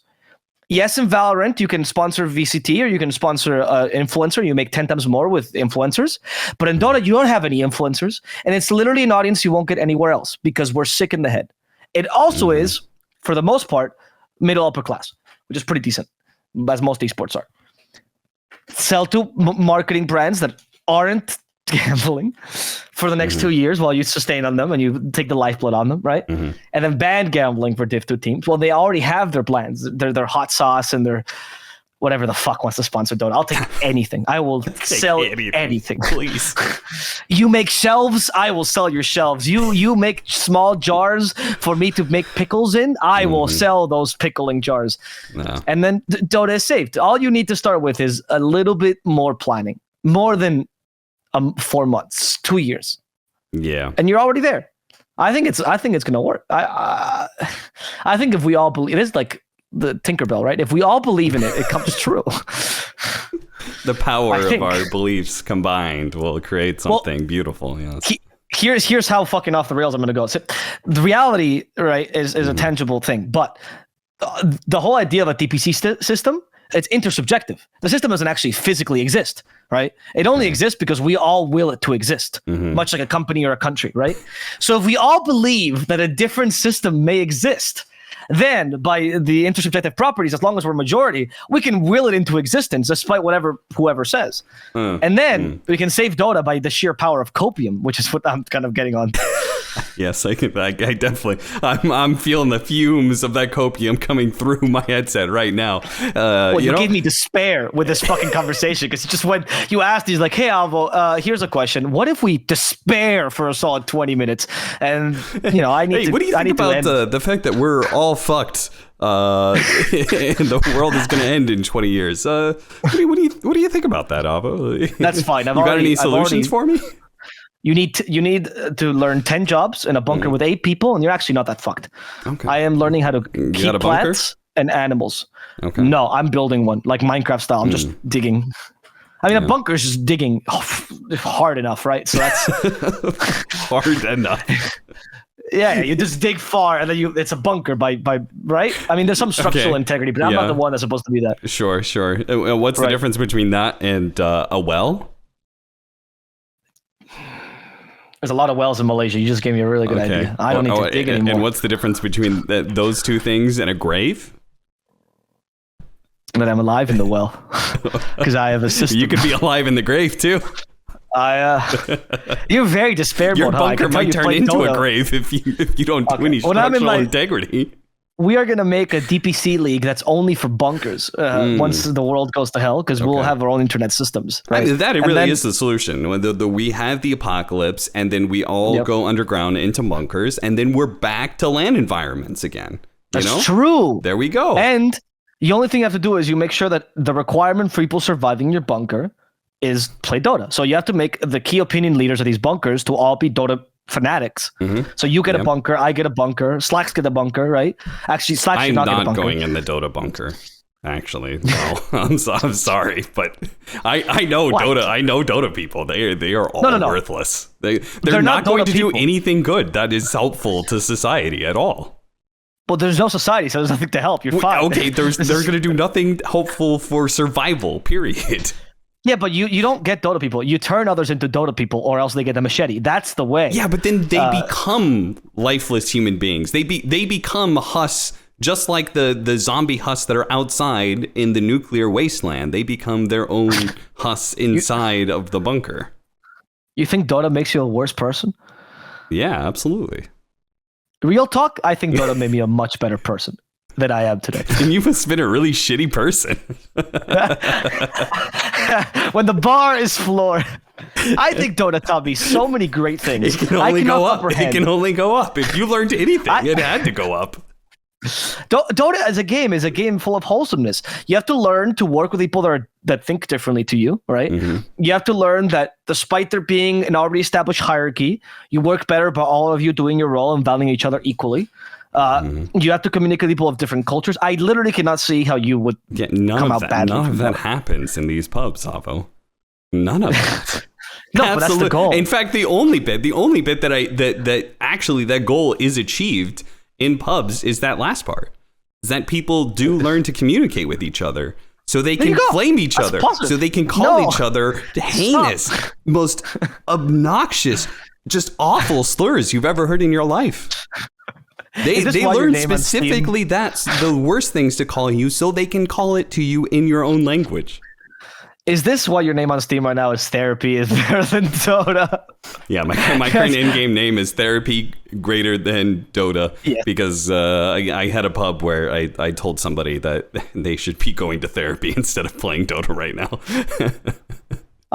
Yes, in Valorant, you can sponsor VCT or you can sponsor influencer. You make 10 times more with influencers. But in Dota, you don't have any influencers. And it's literally an audience you won't get anywhere else because we're sick in the head. It also is, for the most part, middle upper class, which is pretty decent, as most esports are. Sell to marketing brands that aren't gambling for the next 2 years while you sustain on them and you take the lifeblood on them, right? And then ban gambling for Div 2 teams. Well, they already have their plans. Their hot sauce and their whatever the fuck wants to sponsor Dota. I'll take anything. I will sell anything. Please. You make shelves, I will sell your shelves. You make small jars for me to make pickles in, I will sell those pickling jars. No. And then Dota is saved. All you need to start with is a little bit more planning. More than 4 months, 2 years. Yeah. And you're already there. I think it's gonna work. I think if we all believe, it is like the Tinkerbell, right? If we all believe in it, it comes true. The power of our beliefs combined will create something beautiful. Yes. Here's how fucking off the rails I'm gonna go. So the reality, right, is a tangible thing, but the whole idea of a DPC system, it's intersubjective. The system doesn't actually physically exist, right? It only exists because we all will it to exist, much like a company or a country, right? So if we all believe that a different system may exist, then by the intersubjective properties, as long as we're majority, we can will it into existence despite whoever says. And then we can save Dota by the sheer power of copium, which is what I'm kind of getting on. Yes, I definitely. I'm feeling the fumes of that copium coming through my headset right now. You gave me despair with this fucking conversation because just when you asked, he's like, "Hey, Alvo, here's a question. What if we despair for a solid 20 minutes?" And I need to. What do you think about the fact that we're all fucked? And the world is going to end in 20 years. What do you think about that, Alvo? That's fine. You got any solutions for me? You need to learn 10 jobs in a bunker with 8 people, and you're actually not that fucked. Okay. I am learning how to keep plants and animals. Okay. No, I'm building one, like Minecraft style. I'm just digging. I mean, a bunker is just digging hard enough, right? So that's hard enough. Yeah, you just dig far, and then it's a bunker by right? I mean, there's some structural integrity, but I'm not the one that's supposed to be that. Sure. What's the difference between that and a well? There's a lot of wells in Malaysia. You just gave me a really good idea. I don't need to dig anymore. And what's the difference between those two things and a grave? That I'm alive in the well because I have a system. You could be alive in the grave too. You're very despair. Your bunker might turn into a grave if you don't do any structural integrity. We are going to make a DPC league that's only for bunkers once the world goes to hell because we'll have our own internet systems. Right? I mean, that really is the solution. When we have the apocalypse and then we all go underground into bunkers and then we're back to land environments again. That's true. There we go. And the only thing you have to do is you make sure that the requirement for people surviving your bunker is play Dota. So you have to make the key opinion leaders of these bunkers to all be Dota fanatics. So you get a bunker, I get a bunker, Slacks get a bunker, right? Actually, Slacks should not get a bunker. I'm not going in the Dota bunker. Actually, no. I'm sorry, but I know what? Dota. I know Dota people. They are all worthless. They're not going to do anything good that is helpful to society at all. Well, there's no society, so there's nothing to help. You're fine. Okay, they're going to do nothing helpful for survival. Period. Yeah, but you don't get Dota people. You turn others into Dota people, or else they get a machete. That's the way. Yeah, but then they become lifeless human beings. They become husks, just like the zombie husks that are outside in the nuclear wasteland. They become their own husks inside of the bunker. You think Dota makes you a worse person? Yeah, absolutely. Real talk, I think Dota made me a much better person than I am today. And you must have been a really shitty person. When the bar is floored, I think Dota taught me so many great things. It can only go up. It can only go up. If you learned anything, it had to go up. Dota as a game is a game full of wholesomeness. You have to learn to work with people that think differently to you, right? Mm-hmm. You have to learn that despite there being an already established hierarchy, you work better by all of you doing your role and valuing each other equally. You have to communicate with people of different cultures. I literally cannot see how you would come out badly. None of that Dota. happens in these pubs, Avo. None of that. No, but that's the goal. In fact, the only bit that goal is achieved in pubs is that last part. Is that people do learn to communicate with each other. So they can flame each other. Positive. So they can call each other heinous, most obnoxious, just awful slurs you've ever heard in your life. They learn specifically that's the worst things to call you so they can call it to you in your own language. Is this why your name on Steam right now is Therapy is better than Dota? Yeah, my current in-game name is Therapy greater than Dota because I had a pub where I told somebody that they should be going to therapy instead of playing Dota right now.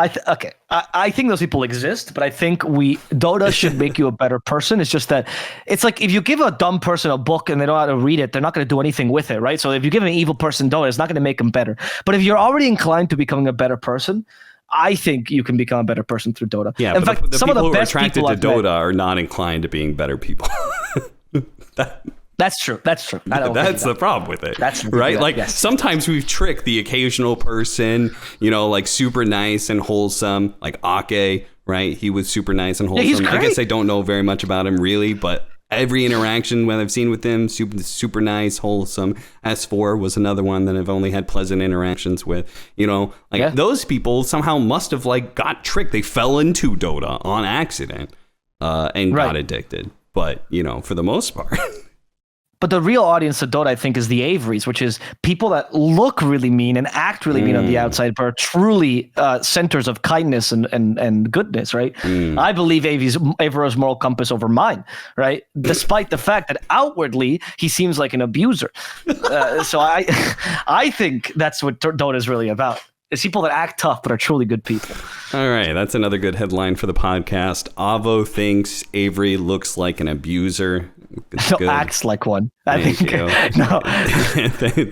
I think those people exist, but I think Dota should make you a better person. It's just that it's like if you give a dumb person a book and they don't know how to read it, they're not going to do anything with it, right? So if you give an evil person Dota, it's not going to make them better. But if you're already inclined to becoming a better person, I think you can become a better person through Dota. Yeah, in fact, some of the best people who are attracted to Dota are not inclined to being better people. That's true. That's the problem with it. That's right. Like sometimes we've tricked the occasional person, like super nice and wholesome, like Ake, right? He was super nice and wholesome. I guess I don't know very much about him really, but every interaction when I've seen with him, super nice, wholesome. S4 was another one that I've only had pleasant interactions with. Those people somehow must have got tricked. They fell into Dota on accident and got addicted. But for the most part. But the real audience of Dota, I think, is the Averys, which is people that look really mean and act really mean on the outside, but are truly centers of kindness and goodness, right? I believe Avery's moral compass over mine, right? Despite the fact that outwardly he seems like an abuser. So I think that's what Dota is really about. It's people that act tough but are truly good people. All right, that's another good headline for the podcast. Avo thinks Avery looks like an abuser. No, acts like one. Thank you. No.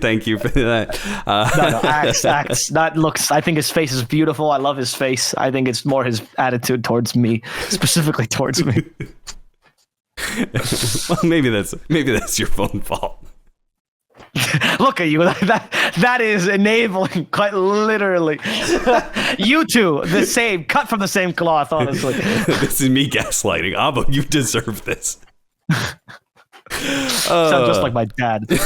Thank you for that. No, acts, not looks. I think his face is beautiful. I love his face. I think it's more his attitude towards me, specifically towards me. Well, maybe that's your own fault. Look at you. That is enabling, quite literally. You two, the same, cut from the same cloth, honestly. This is me gaslighting. Avo, you deserve this. Sound just like my dad. All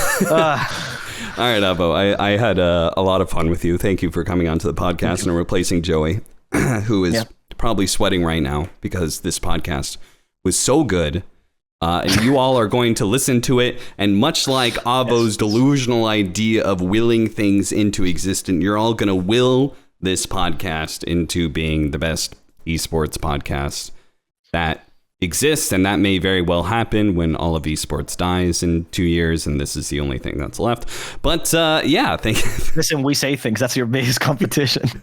right, Avo, I had a lot of fun with you. Thank you for coming onto the podcast and replacing Joey, who is probably sweating right now because this podcast was so good. And you all are going to listen to it. And much like Avo's delusional idea of willing things into existence, you're all going to will this podcast into being the best esports podcast that exists. And that may very well happen when all of esports dies in 2 years. And this is the only thing that's left. But thank you. Listen, we say things. That's your biggest competition.